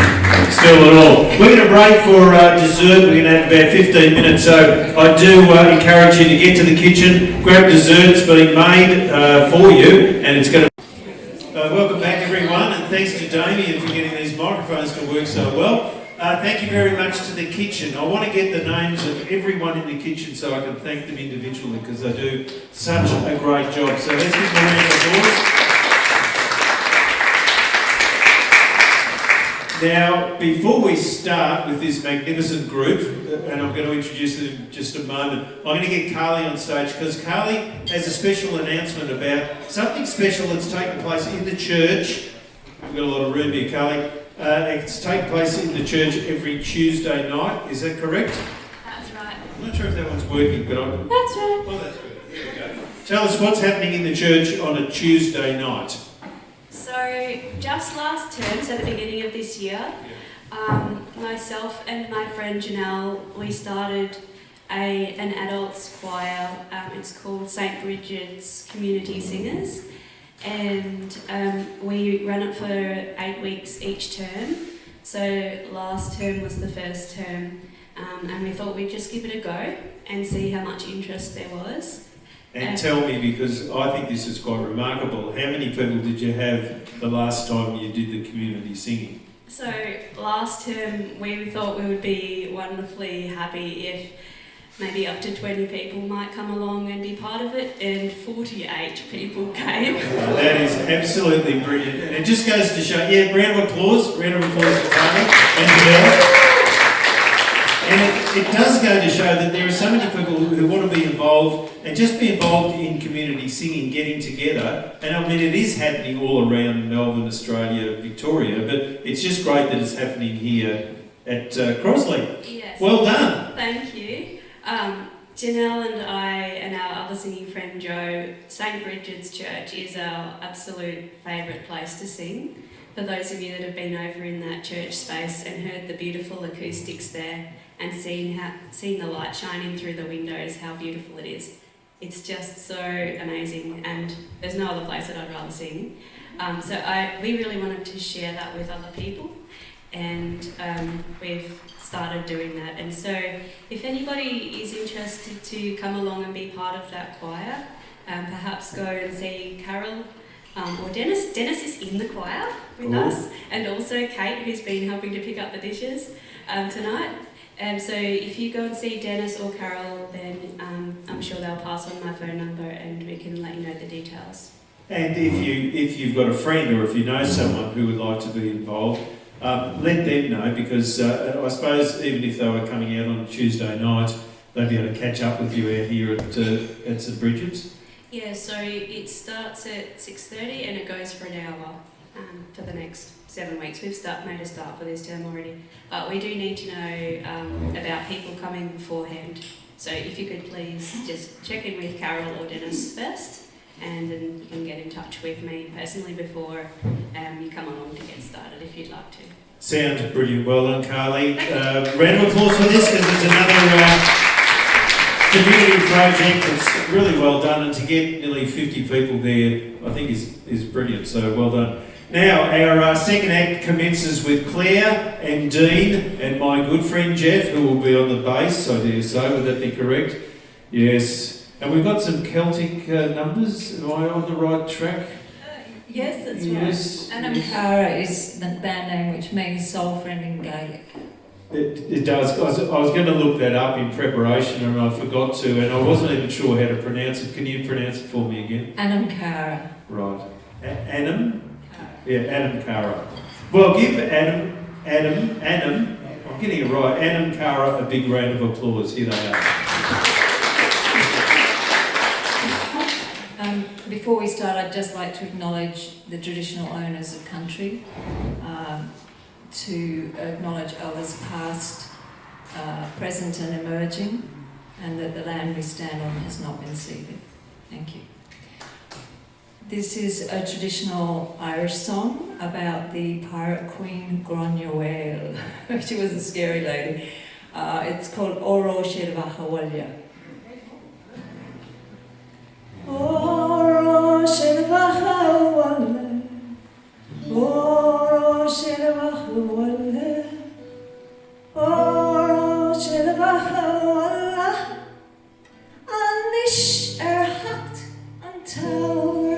Still at all. We're going to break for dessert. We're going to have about 15 minutes, so I do encourage you to get to the kitchen, grab desserts being made for you, and it's going to. Welcome back, everyone, and thanks to Damien for getting these microphones to work so well. Thank you very much to the kitchen. I want to get the names of everyone in the kitchen so I can thank them individually because they do such a great job. So let's give them a round of applause. Now, before we start with this magnificent group, and I'm going to introduce them in just a moment, I'm going to get Carly on stage because Carly has a special announcement about something special that's taking place in the church. We've got a lot of room here, Carly. It's taking place in the church every Tuesday night. Is that correct? That's right. I'm not sure if that one's working, but That's right. oh, that's good. Here we go. Tell us what's happening in the church on a Tuesday night. So, just last term, so the beginning of this year, myself and my friend Janelle, we started an adults choir. It's called St. Bridget's Community Singers. And we run it for 8 weeks each term. So last term was the first term, and we thought we'd just give it a go and see how much interest there was. And tell me, because I think this is quite remarkable, how many people did you have the last time you did the community singing? So last term we thought we would be wonderfully happy if maybe up to 20 people might come along and be part of it, and 48 people came. That is absolutely brilliant, and it just goes to show, round of applause for Carly and Janelle. And it does go to show that there are so many people who want to be involved and just be involved in community singing, getting together. And I mean, it is happening all around Melbourne, Australia, Victoria, but it's just great that it's happening here at Crossley. Yes. Well done. Thank you. Janelle and I and our other singing friend Joe, St. Bridget's Church is our absolute favourite place to sing. For those of you that have been over in that church space and heard the beautiful acoustics there and seen the light shining through the windows, how beautiful it is. It's just so amazing, and there's no other place that I'd rather sing. We really wanted to share that with other people, and we've started doing that. And so if anybody is interested to come along and be part of that choir, perhaps go and see Carol or Dennis. Dennis is in the choir with us, and also Kate, who's been helping to pick up the dishes tonight. So if you go and see Dennis or Carol, then I'm sure they'll pass on my phone number and we can let you know the details. And if you've got a friend or if you know someone who would like to be involved, let them know, because I suppose even if they were coming out on Tuesday night, they'd be able to catch up with you out here at St. Bridget's. Yeah, so it starts at 6:30 and it goes for an hour for the next 7 weeks. We've made a start for this term already, but we do need to know about people coming beforehand. So if you could please just check in with Carol or Dennis first, and then you can get in touch with me personally before you come along to get started if you'd like to. Sounds brilliant. Well done, Carly. Round of applause for this, because it's another community project that's really well done, and to get nearly 50 people there I think is brilliant, so well done. Now our second act commences with Claire and Dean and my good friend Jeff, who will be on the bass, I dare say. Would that be correct? Yes. And we've got some Celtic numbers. Am I on the right track? Yes, that's Yes. right. Anam Cara is the band name, which means soul friend in Gaelic. It does. I was going to look that up in preparation and I forgot to, and I wasn't even sure how to pronounce it. Can you pronounce it for me again? Anam Cara. Right. Anam? Yeah, Anam Cara. Well, give Anam, I'm getting it right, Anam Cara a big round of applause. Here they are. before we start, I'd just like to acknowledge the traditional owners of country, to acknowledge elders past, present and emerging, and that the land we stand on has not been ceded. Thank you. This is a traditional Irish song about the pirate queen Gronyoel. She was a scary lady. It's called Oro Shirvachawalya. Oro Shirvachawalya, Oro Shirvachawalya, Oro Shirvachawalya, Anish Hakt and Tauri.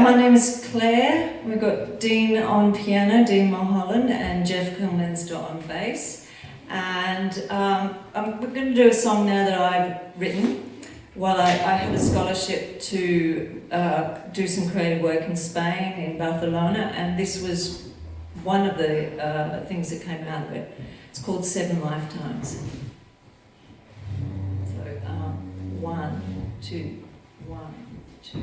My name is Claire. We've got Dean on piano, Dean Mulholland, and Jeff Kilminsdott on bass. And we're going to do a song now that I've written. Well, I had a scholarship to do some creative work in Spain, in Barcelona, and this was one of the things that came out of it. It's called 7 Lifetimes. So, 1, 2, 1, 2.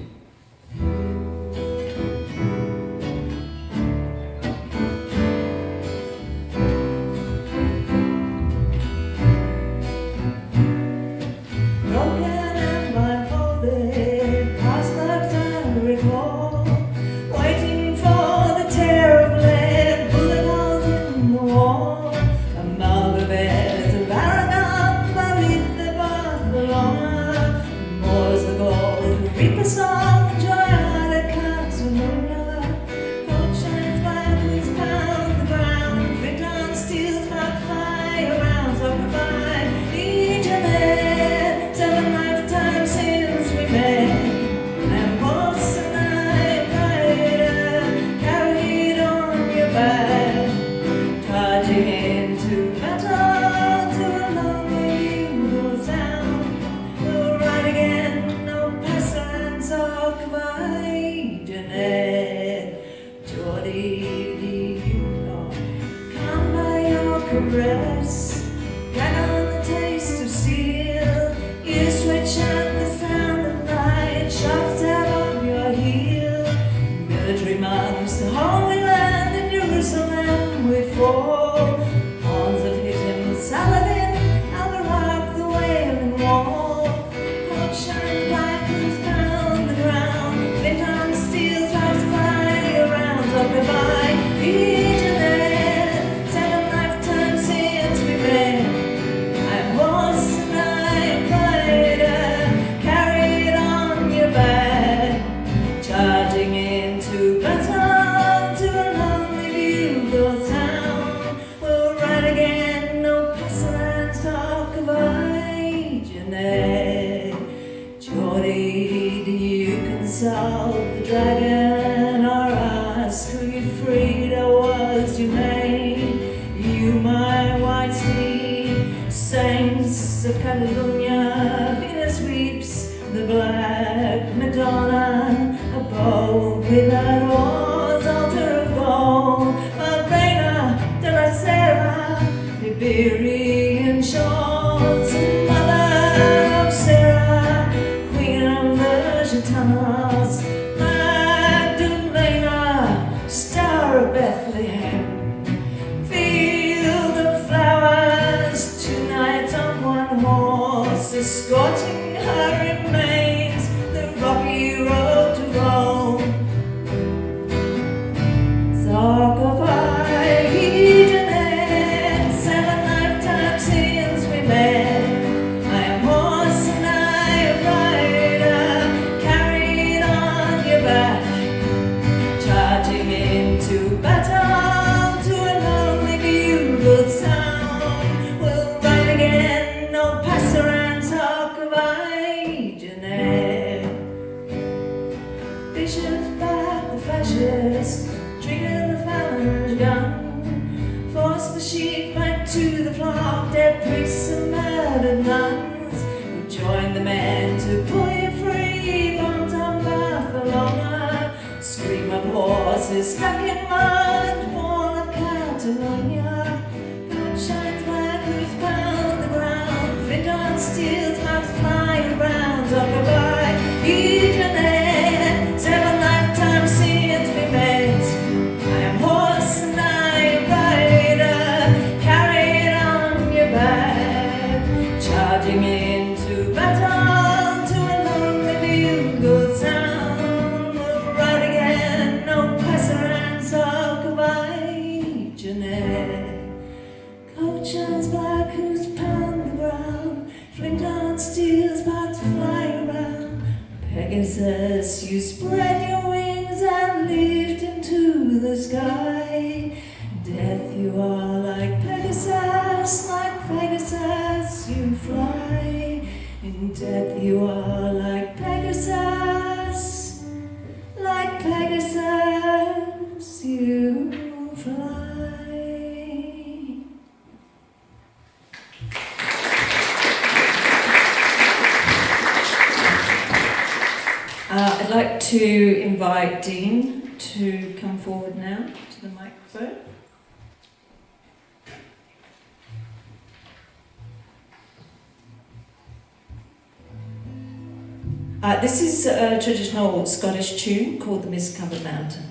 the dragon or ask who you freed or was you made. You, my white steed, saints of Catalonia, Venus weeps, the black Madonna, a bow without oars, altar of gold, a reina de la Sierra, Iberian shores, mother of Sarah, queen of the Gitanas, Magdalena, star of Bethlehem, field of flowers, 2 nights on one horse, escorting her remains, the rocky road to Rome. Sarcophagi, Jeanette, 7 lifetimes since we met. I am horse and I am rider, carried on your back, charging into battle to a lonely bugle sound. We'll ride again, no passerans, Sarcophagi, Jeanette. Bishops back the fascists, trigger the phalange gun, force the sheep back to the flock, dead priests and murdered nuns. We join the men to pull you free, bombs on Barcelona, scream of horses stuck in mud, born of Catalonia. God shines black, who's pound the ground, flint on steel, sparks fly around. Talk about Jeanette, 7 lifetimes since we met. I am horse and I am rider, carried on your back, charging into battle to a lonely bugle sound. We'll ride again, no passerans, Sarcophagi, Jeanette. Coat shines black, who's pound the ground, flint on steel, sparks fly around. Pegasus, you spread your wings and lift into the sky. Death, you are like Pegasus, you fly. In death, you are like Pegasus, you fly. I'd like to invite Dean to come forward now to the microphone. This is a traditional Scottish tune called The Mist-Covered Mountain.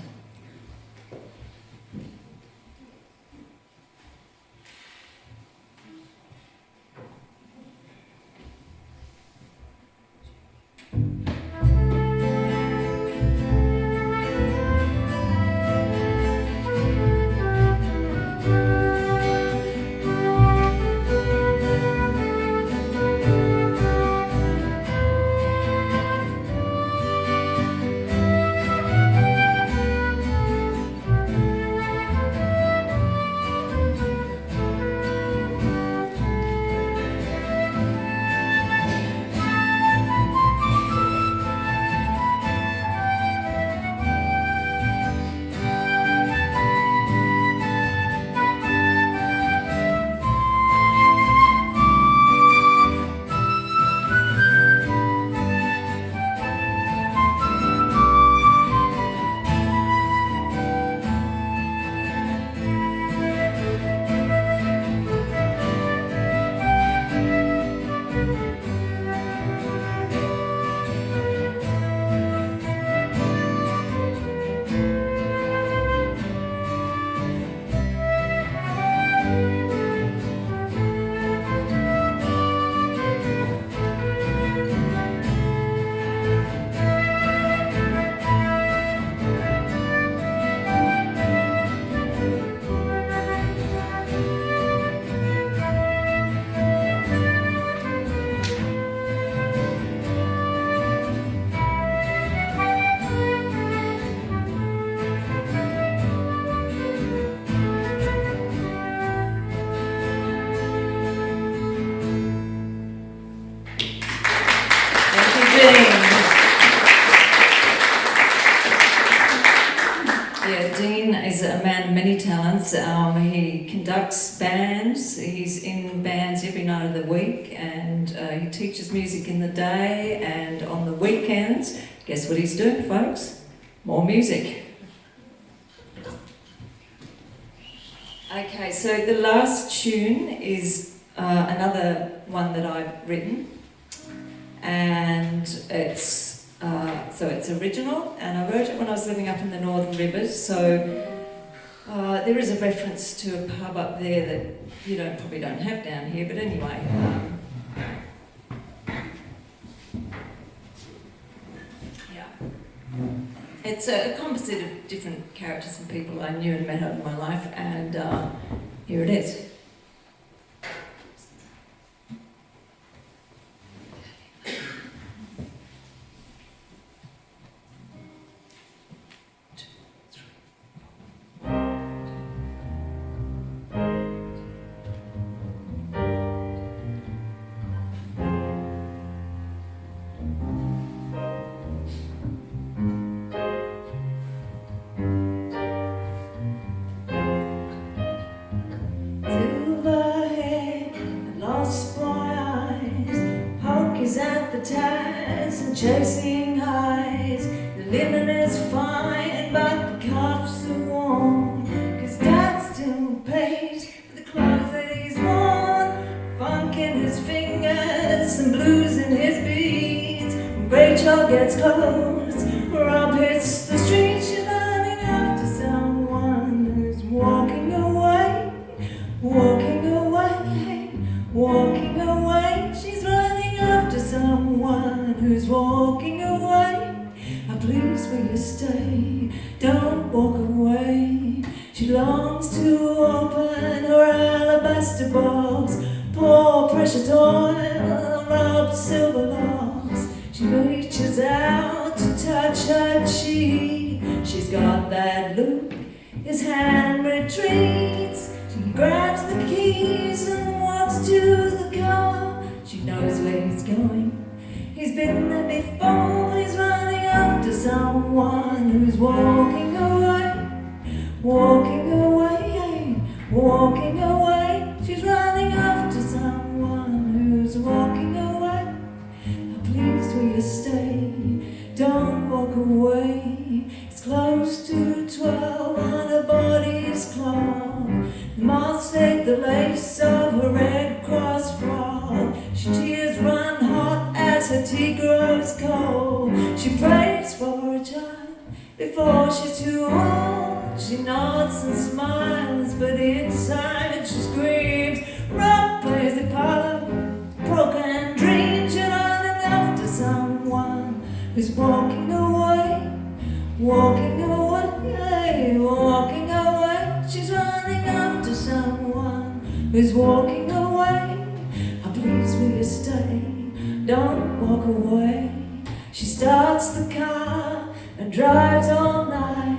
Yeah, Dean is a man of many talents. He conducts bands. He's in bands every night of the week, and he teaches music in the day and on the weekends. Guess what he's doing, folks? More music. Okay, so the last tune is another one that I've written, and it's original, and I wrote it when I was living up in the Northern Rivers. So there is a reference to a pub up there that you probably don't have down here, but anyway. It's a composite of different characters and people I knew and met over my life, and here it is. Chasing highs, the linen is fine, but the cuffs are warm, 'cause Dad still pays for the clothes that he's worn. Funk in his fingers, some blues in his beads. When Rachel gets close, Rob hits the street. She's running after someone who's walking away, walking away, walking away. She's running after someone who's walking away. Oh, please will you stay, don't walk away. She longs to open her alabaster box, pour precious oil, rub silver locks. She reaches out to touch her cheek. She's got that look, his hand retreats. She grabs the keys and walks to the car. She knows where he's going, he's been there before. He's running after someone who's walking away, walking away, walking away. She's running after someone who's walking away. Oh, please will you stay, don't walk away. It's close to 12 on her body's clock. The moths take the lace of her Red Cross frock. She tears run hot as her tea grows cold. She prays for a child before she's too old. She nods and smiles, but inside she screams. Rob plays the part of broken dreams. She's running after someone who's walking away, walking away, walking away. She's running after someone who's walking away. Oh, please will you stay, don't walk away. She starts the car and drives all night.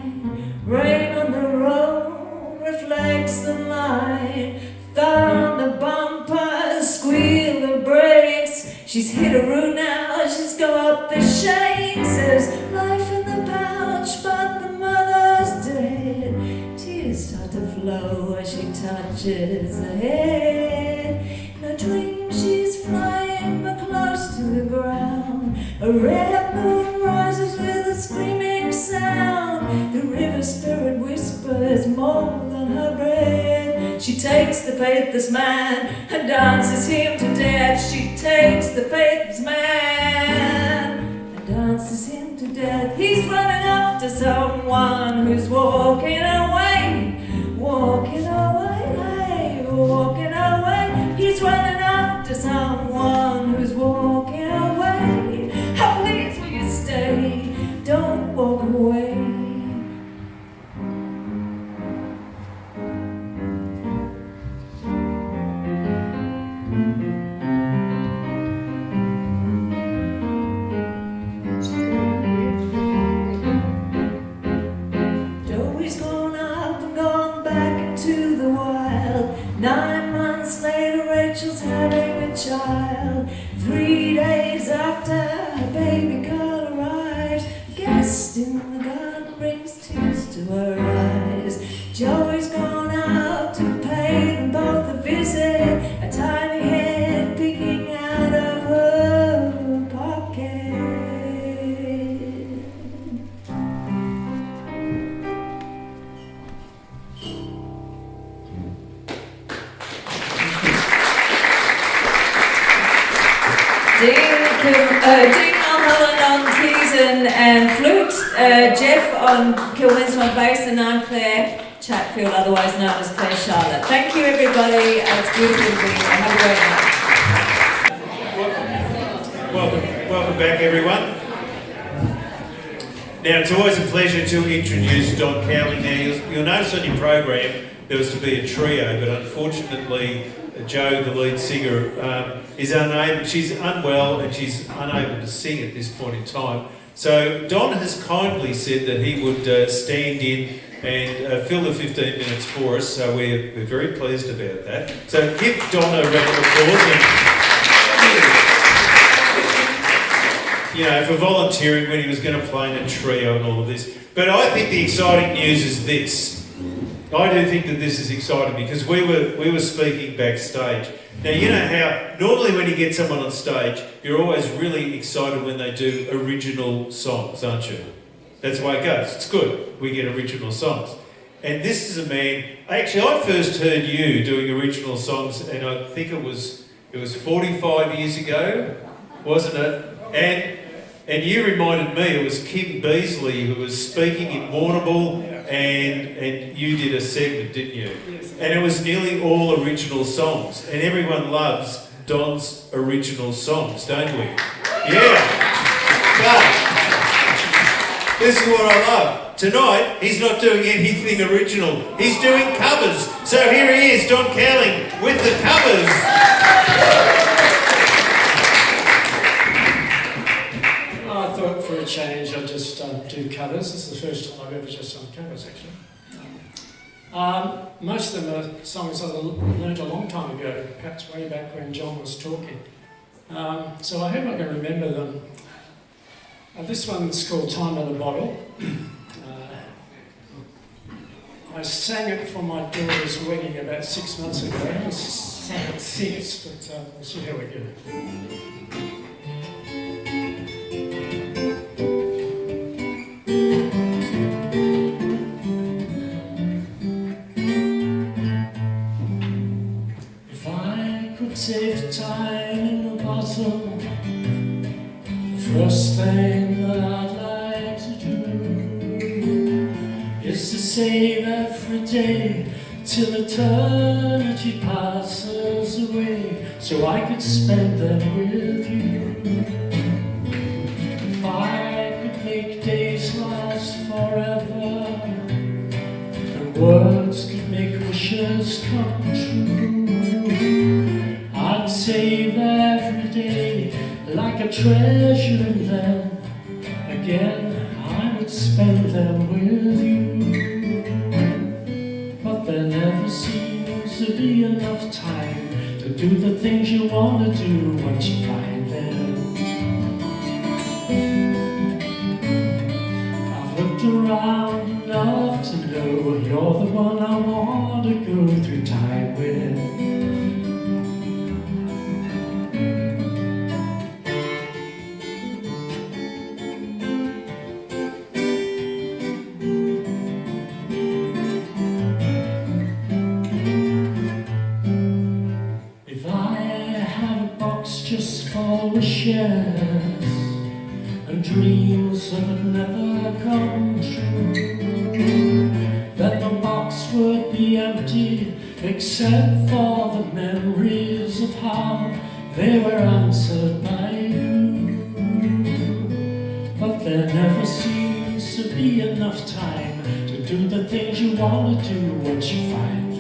Rain on the road reflects the light. Thud on the bumper, squeal the brakes. She's hit a route now, she's got the shakes. There's life in the pouch, but the mother's dead. Tears start to flow as she touches her head. In a dream she's flying but close to the ground. A red moon rises with a screaming sound. The river spirit whispers more than her breath. She takes the faithless man and dances him to death. She takes the faithless man and dances him to death. He's running after someone who's walking away, walking away, walking away. He's running after someone who's walking away. Oh, please will you stay, don't walk away. Joey's gone up and gone back into the wild. 9 months later, Rachel's having a child. 3 days after her baby girl arrives, guest in the garden brings tears to her Dean Mulholland on keys and flute, Jeff on Kilwins on bass, and I'm Claire Chatfield, otherwise known as Claire Charlotte. Thank you, everybody. It's beautiful to be here. Have a great night. Welcome back, everyone. Now, it's always a pleasure to introduce Don Cowling. Now, you'll notice on your program there was to be a trio, but unfortunately, Jo, the lead singer, is unable. She's unwell and she's unable to sing at this point in time. So Don has kindly said that he would stand in and fill the 15 minutes for us. So we're very pleased about that. So give Don a round of applause. And, for volunteering when he was going to play in a trio and all of this. But I think the exciting news is this. I do think that this is exciting because we were speaking backstage. Now, you know how normally when you get someone on stage, you're always really excited when they do original songs, aren't you? That's the way it goes. It's good. We get original songs. And this is a man, actually I first heard you doing original songs, and I think it was 45 years ago, wasn't it? And you reminded me it was Kim Beazley who was speaking in Warrnambool, and you did a segment, didn't you? Yes. And it was nearly all original songs, and everyone loves Don's original songs, don't we? Yeah. But this is what I love. Tonight, he's not doing anything original. He's doing covers. So here he is, Don Cowling, with the covers. I thought for a change I'd just do covers. This is the first time I've ever just done covers, actually. Most of them are songs I learned a long time ago, perhaps way back when John was talking. So I hope I can remember them. This one's called Time at the Bottle. I sang it for my daughter's wedding about 6 months ago. I sang it 6, but we'll see how we go. Save time in the bottle. The first thing that I'd like to do is to save every day till eternity passes away, so I could spend them with you. If I could make days last forever, and words could make wishes come true, I'd save every day like a treasure, and then again I would spend them with you. But there never seems to be enough time to do the things you want to do once you find them. I've looked around enough to know you're the one I want to go through time with. Wishes and dreams that would never come true, then the box would be empty except for the memories of how they were answered by you. But there never seems to be enough time to do the things you want to do once you find them.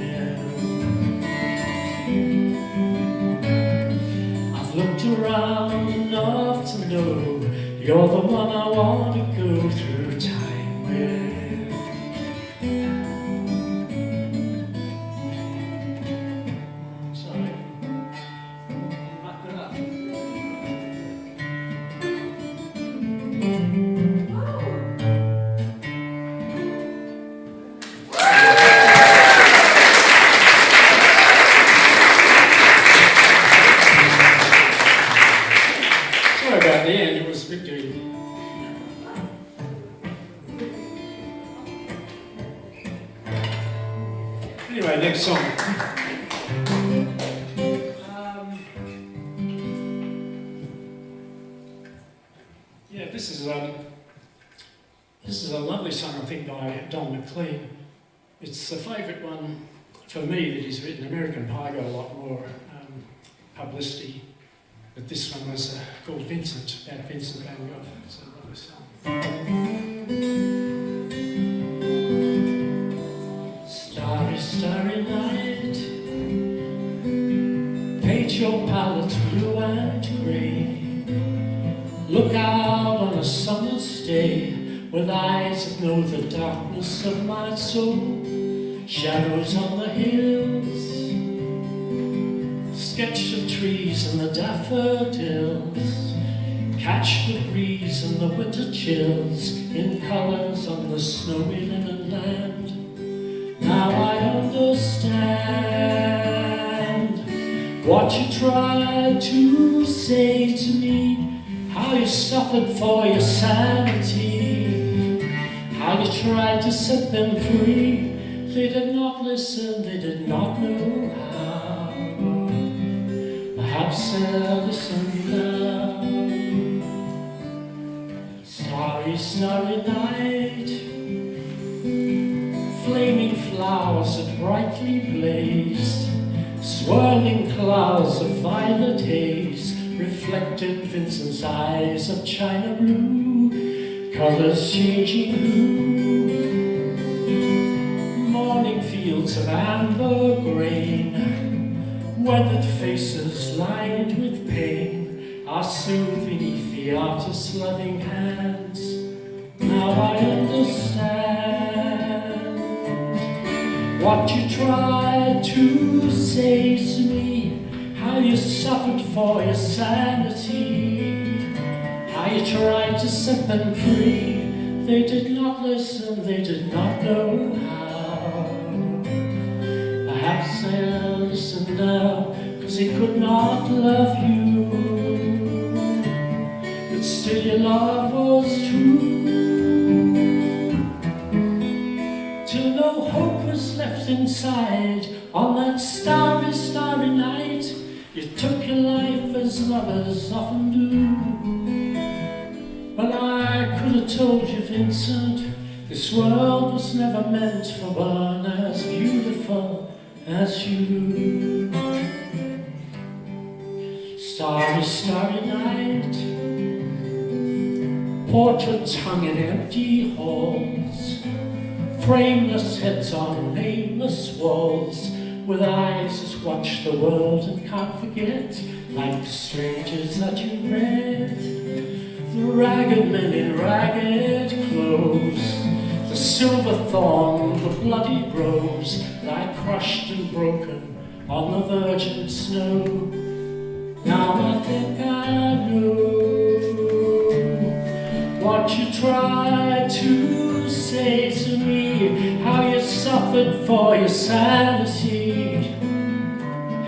Looked around enough to know you're the one I want to go through time with. Sorry. Back it up. About the end, it was victory. Anyway, next song. This is a lovely song, I think, by Don McLean. It's a favourite one for me that he's written. American Pie got a lot more publicity, but this one was called Vincent, about Vincent van Gogh. It's a lovely song. Starry, starry night, paint your palette blue and grey. Look out on a summer's day with eyes that know the darkness of my soul. Shadows on the hills, sketch of trees and the daffodils. Catch the breeze and the winter chills in colours on the snowy linen land. Now I understand what you tried to say to me, how you suffered for your sanity, how you tried to set them free. They did not listen, they did not know how. Perhaps they'll listen now. Starry, starry night, flaming flowers that brightly blazed, swirling clouds of violet haze, reflected Vincent's eyes of china blue, colours changing blue. Morning fields of amber grain, weathered faces lined with pain, are soothed beneath the artist's loving hands. Now I understand what you tried to say to me, how you suffered for your sanity, how you tried to set them free. They did not listen, they did not know how. Perhaps they'll listen now, 'cause he could not love you, but still your love was true. Till no hope was left inside, on that starry, starry night, you took your life as lovers often do. But I could have told you, Vincent, this world was never meant for one as beautiful as you. Starry, starry night, portraits hung in empty halls, frameless heads on nameless walls, with eyes that watch the world and can't forget, like the strangers that you read. The ragged men in ragged clothes, the silver thorn, the bloody rose, lie crushed and broken on the virgin snow. Now I think I know what you tried to say to me, how you suffered for your sanity,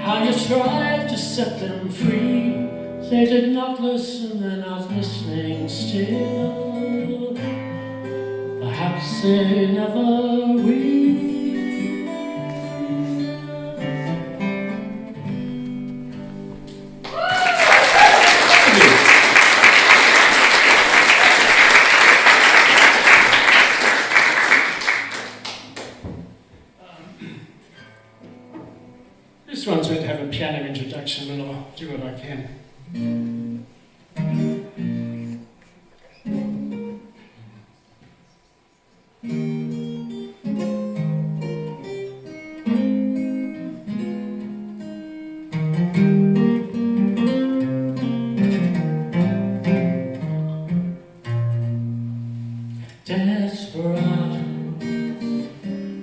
how you tried to set them free. They did not listen, they're not listening still. Perhaps they never will. This one's meant to have a piano introduction, but I'll do what I can. Desperado,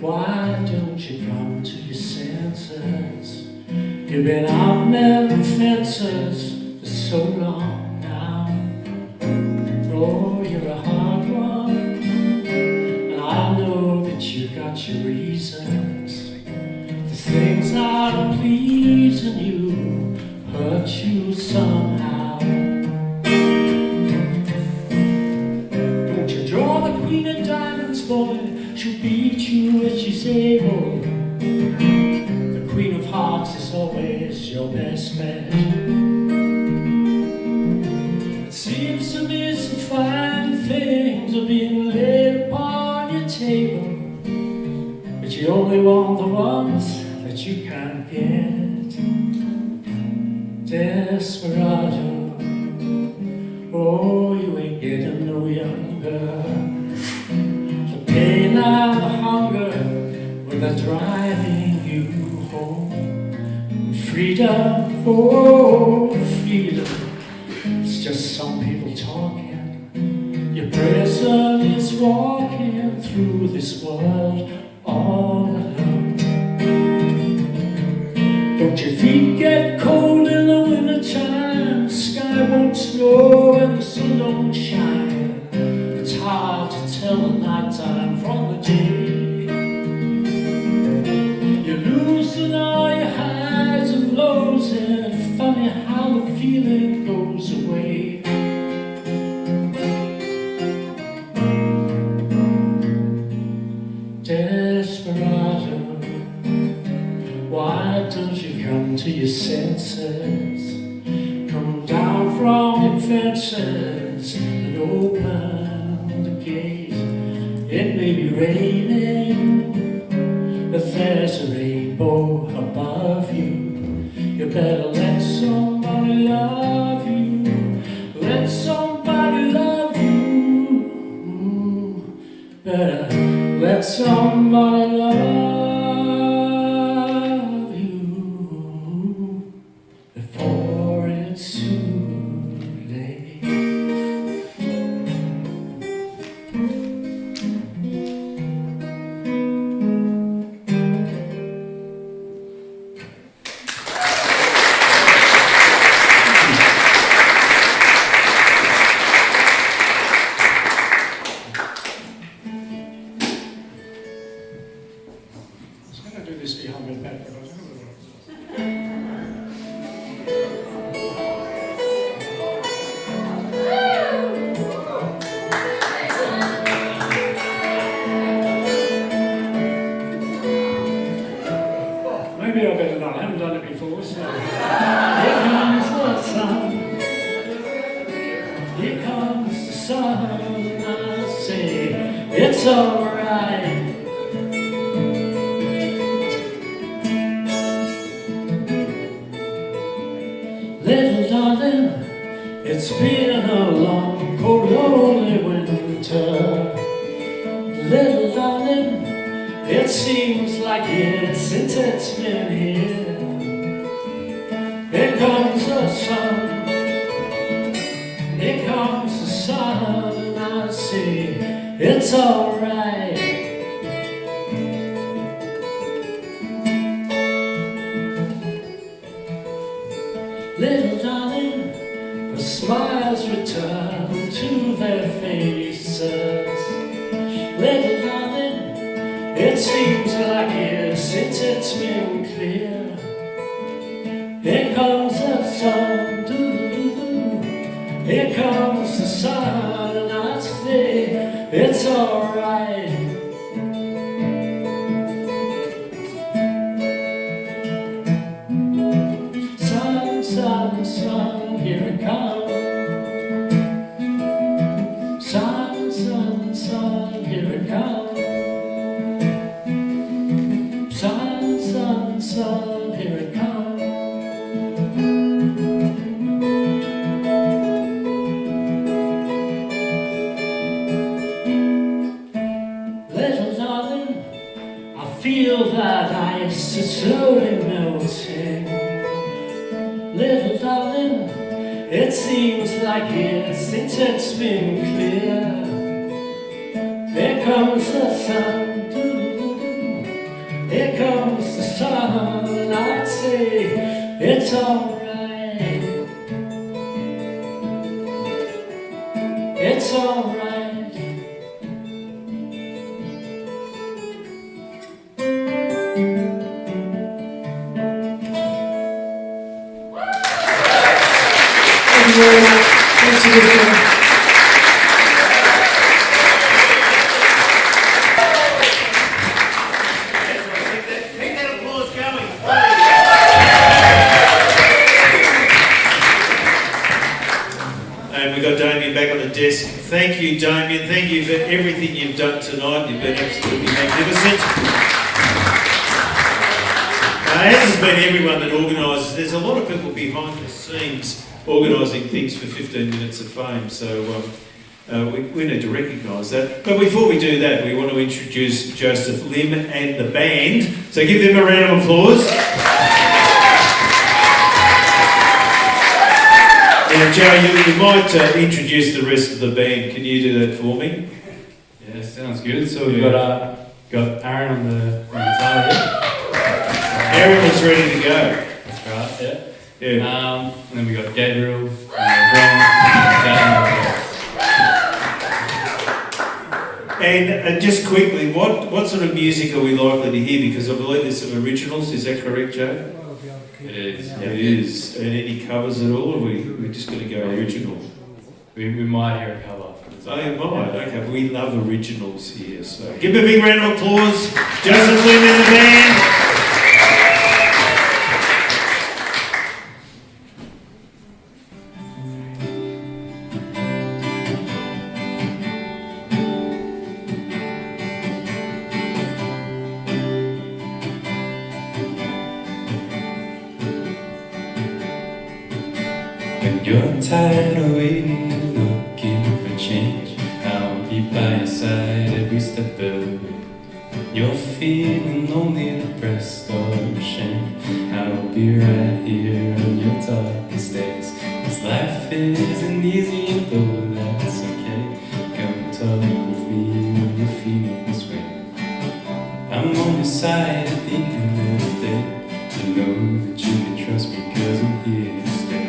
why don't you come to your senses? You've been out there with fences for so long now. Oh, you're a hard one, and I know that you got your reasons. The things that are pleasing you hurt you somehow. Don't you draw the Queen of Diamonds, boy? She'll beat you if she's able. The Queen of Hearts is always your best bet. It seems to me some fine table, but you only want the ones that you can't get. Desperado, oh, you ain't getting no younger. The pain and the hunger, well, they're driving you home. Freedom, oh, freedom, it's just some people talking. Your prison is walking through this world all alone. Don't your feet get cold in the winter time? The sky won't snow and the sun don't shine. It's hard to tell the night time from the day. You're losing all your highs and lows, and it's funny how the feeling goes away. Desperado, why don't you come to your senses? Come down from your fences and open the gate. It may be raining, but there's a rainbow above you. You better let somebody love you. Let somebody love you. Better let somebody love you before it's too late. I was going to do this behind my back, but I don't know. Maybe I better not. I haven't done it before, so. Here comes the sun. Here comes the sun. And I say, it's alright. Little darling, it's been a long, cold, lonely winter. Little darling, it seems like years since it's been here. Here comes the sun, here comes the sun, and I say, it's alright. Little darling, the smiles return to their faces. Little darling, it seems like years since it's been clear. Here comes the sun, doo-doo-doo. Here comes the sun, and I say, it's alright. Sun, sun, here it comes. Sun, sun, sun, here it comes. Sun, sun, sun, here it comes. Little darling, I feel that ice is slowly melting. Little darling, it seems like years since it's been clear. Here comes the sun, doo-doo-doo. Here comes the sun, and I'd say it's alright. It's alright. Thanks for listening. Keep that applause going. And we've got Damien back on the desk Thank you, Damien. Thank you for everything you've done tonight. You've been absolutely magnificent. As has been everyone that organises, there's a lot of people behind the scenes organising things for 15 Minutes of Fame, so we need to recognise that. But before we do that, we want to introduce Joseph Lim and the band, so give them a round of applause. Now, Joe, you might introduce the rest of the band. Can you do that for me? Yeah, sounds good. So we've got Aaron on the guitar here. Aaron is ready to go. That's right, yeah. Yeah. And then we got Gabriel, and And just quickly, what sort of music are we likely to hear? Because I believe there's some originals. Is that correct, Joe? it is. It is. And any covers at all, or we're just going to go original? We might hear a cover. Oh, you might. Okay, we love originals here. So give them a big round of applause. Joseph Lim and the band. When you're tired of waiting and looking for change, I'll be by your side every step of the way. You're feeling lonely, depressed or ashamed, I'll be right here on your darkest days. 'Cause life isn't easy, though that's okay. Come talk with me when you're feeling this way. I'm on your side at the end of the day. You know that you can trust me 'cause I'm here to stay.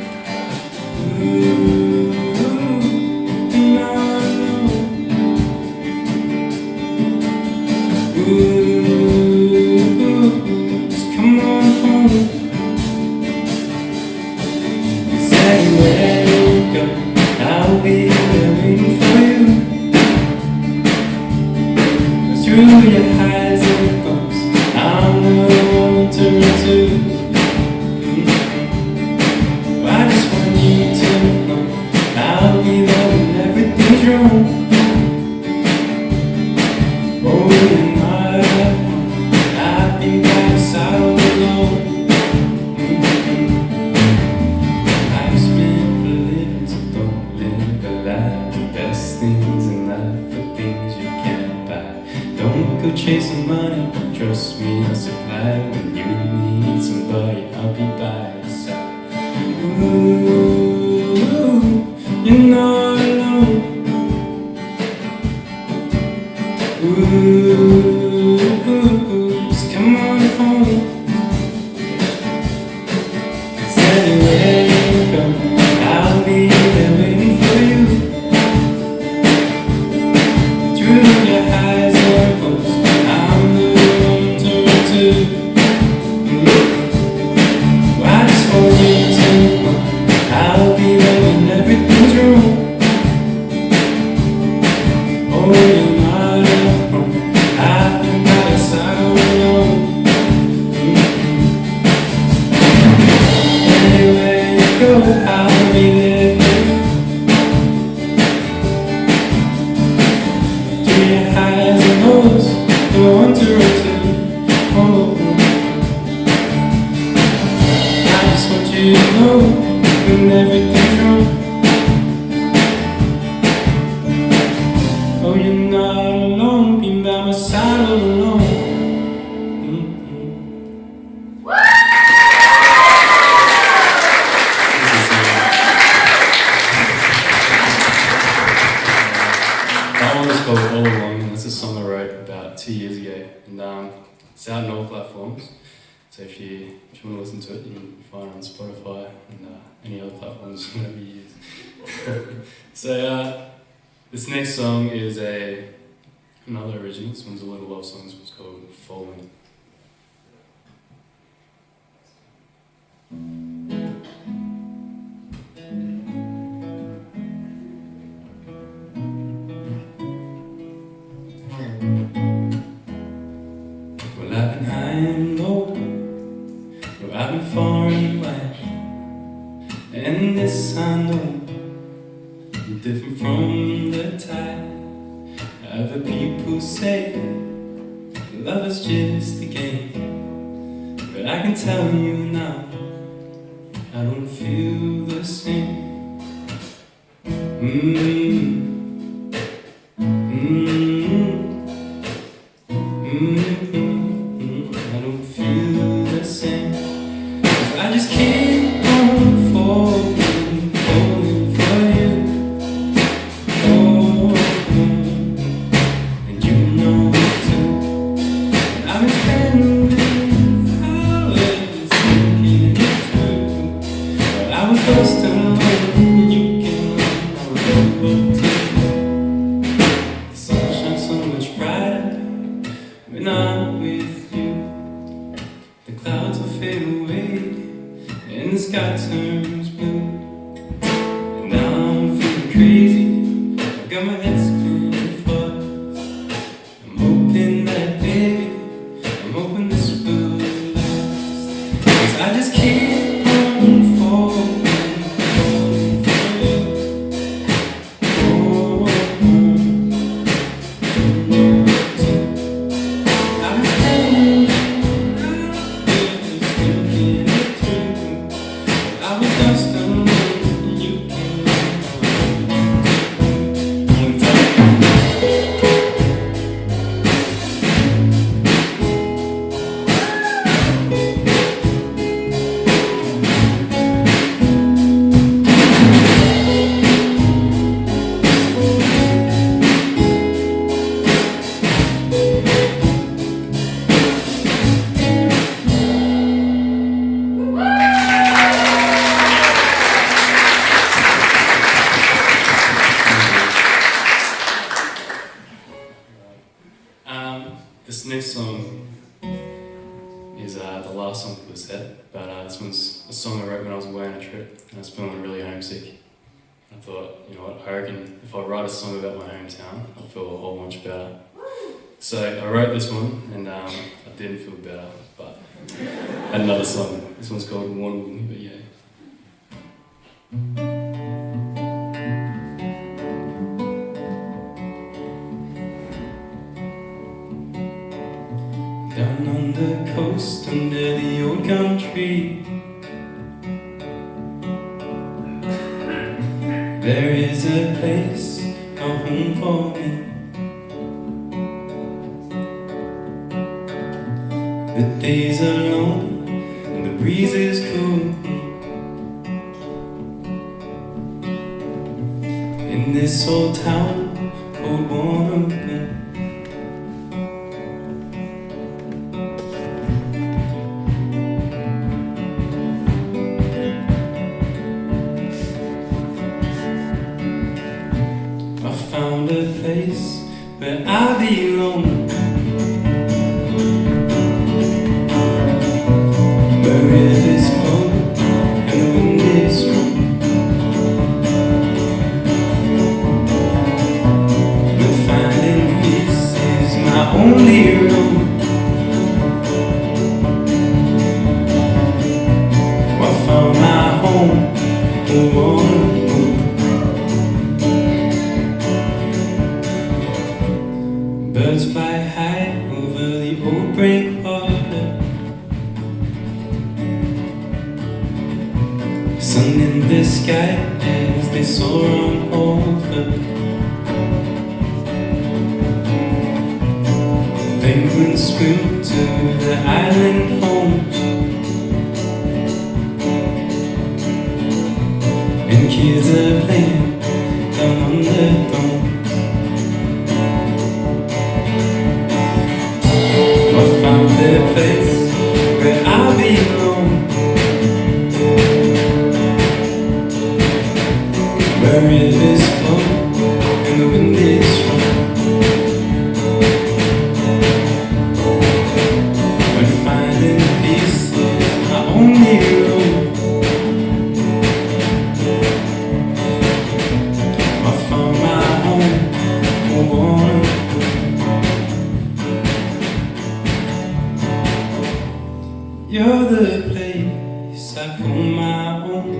Just come on home. 'Cause anywhere you go, I'll be there waiting for you. Through your highs and lows, I'm the one to turn to. I just want you to know I'll be there when everything's wrong. Oh, you're not alone. I've been by your side all alone. Life's meant for living, so don't live a lie. The best things in life are things you can't buy. Don't go chasing money, trust me, I'll supply. When you need somebody, I'll be by your side. Ooh, you're not alone. Ooh, just come on home. 'Cause anywhere you go, I'll be there waiting for you. Through your highs and lows, I'm the one to turn to. I just want you to know I'll be there when everything's wrong. Oh, you're not alone. I've been by your side all along. Anywhere you go, I'll be there for you. Through your highs and lows, the one to run to. Oh, I just want you to know when everything's wrong. Oh, you're not alone, been by my side all along. That one was called All Along, and that's a song I wrote about 2 years ago. And it's out on all platforms. So if you want to listen to it, you can find it on Spotify and any other platforms, whatever you use. So this next song is another original. This one's a little love song. This one's called Falling. Well, I've been high and low, or I've been far and wide, and this I know, you're different from the people say love is just a game, but I can tell you now, I don't feel the same. I don't feel the same. I just keep on falling, falling for you. Oh, and you know it too. I've been spending hours thinking it through, but I was lost alone. You came around too. The sun shines so much brighter when I'm with you. The clouds will fade away and the sky turns blue. And now I'm feeling crazy, I've got my head spinning fast. I'm hoping that, baby, I'm hoping this will last. 'Cause I just keep on falling, falling for you. Oh, you know it too. I've been spending hours thinking it through. I was lost alone, you came around. One time. This next song is the last song for the set, but this one's a song I wrote when I was away on a trip and I was feeling really homesick. I thought, you know what, I reckon if I write a song about my hometown, I'll feel a whole bunch better. So I wrote this one and I didn't feel better, but I had another song. This one's called One, but yeah. Down on the coast under the old country, there is a place, a home for me. The days are long and the breeze is cool. In this old town called Warnock, I found a place where I belong, where it is cold and the wind is strong. But finding peace is my only road. I found my home, oh, birds fly high over the old breakwater. Sun in the sky as they soar on over. Penguins swim to the island homes, and kids are playing down on the dome. I found a place where I belong, where rivers flow and the wind is strong. When finding peace is my only road, I found my home, oh, you're the place I call my own.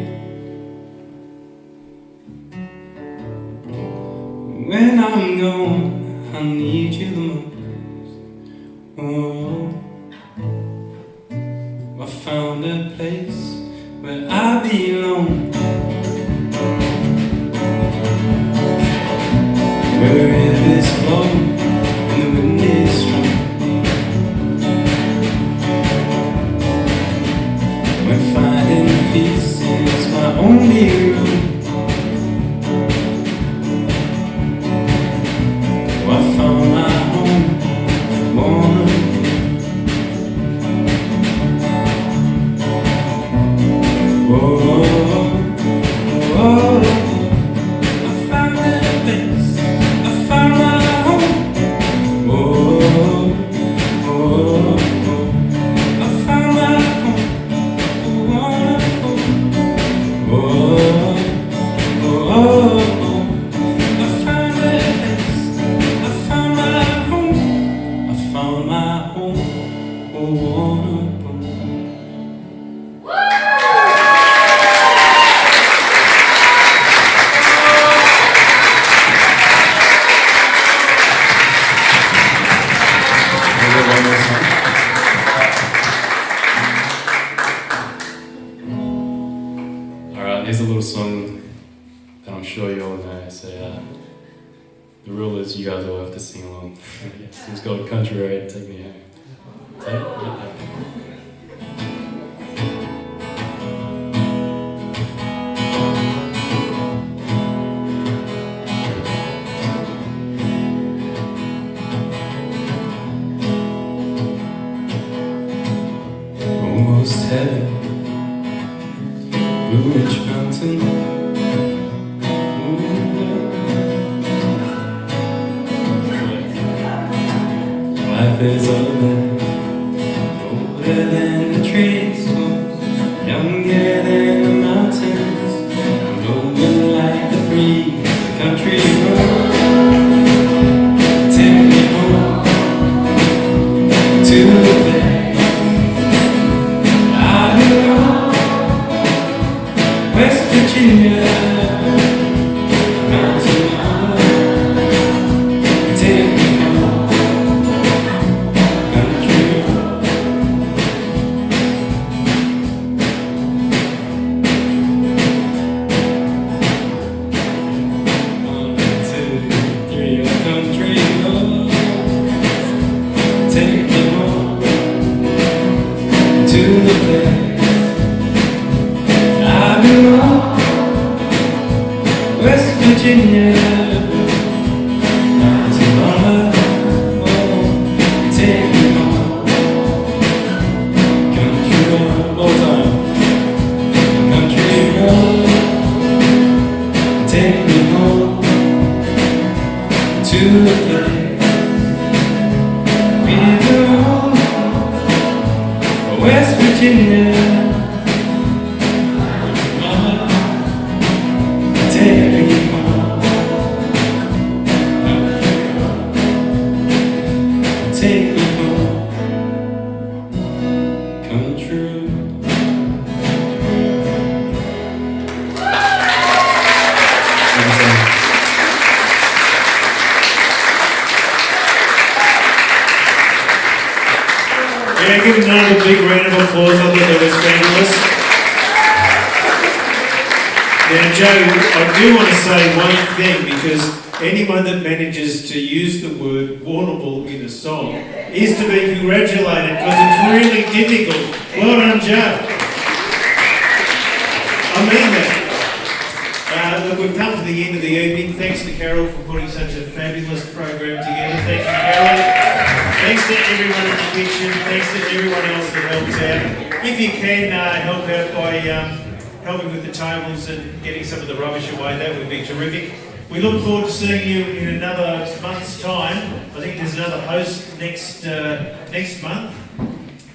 When I'm gone, I need you the most. oh. I found a place where I belong, where it is warm and the wind is strong. When finding peace is my only rule, I found my home, wanna here's a little song that I'm sure you all know. So the rule is you guys all have to sing along. It's called Country Road, Take Me Home. Take me home. Almost heaven, Blue Ridge Mountain. Life is older than the trees, younger than the mountains, blowing like the breeze. The country road, take me home to the place I belong, West Virginia, mountain home. Take me home, country road. One, two, three, country road. Take me home to the place I belong, West Virginia, mountain mama, oh, take me home, country road, all time, country road, take me home to the place we belong, West Virginia. Take me home, take me home, country. Yeah, give another big round of applause. I thought that was fabulous. Now, Joe, I do want to say one thing, because anyone that manages to use the word warnable in a song is to be congratulated, because it's really difficult. Well done, Joe. I mean that. Look, we've come to the end of the evening. Thanks to Carol for putting such a fabulous program together. Thank you, Carol. Thanks to everyone in the kitchen. Thanks to everyone else that helps out. If you can help out by helping with the tables and getting some of the rubbish away, that would be terrific. We look forward to seeing you in another month's time. I think there's another host next month,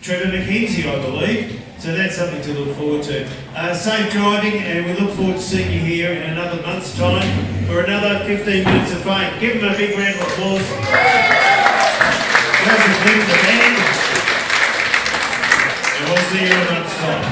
Trevor McKenzie, I believe. So that's something to look forward to. Safe driving, and we look forward to seeing you here in another month's time for another 15 minutes of fame. Give them a big round of applause. Guys, and the band. And we'll see you in a month's time.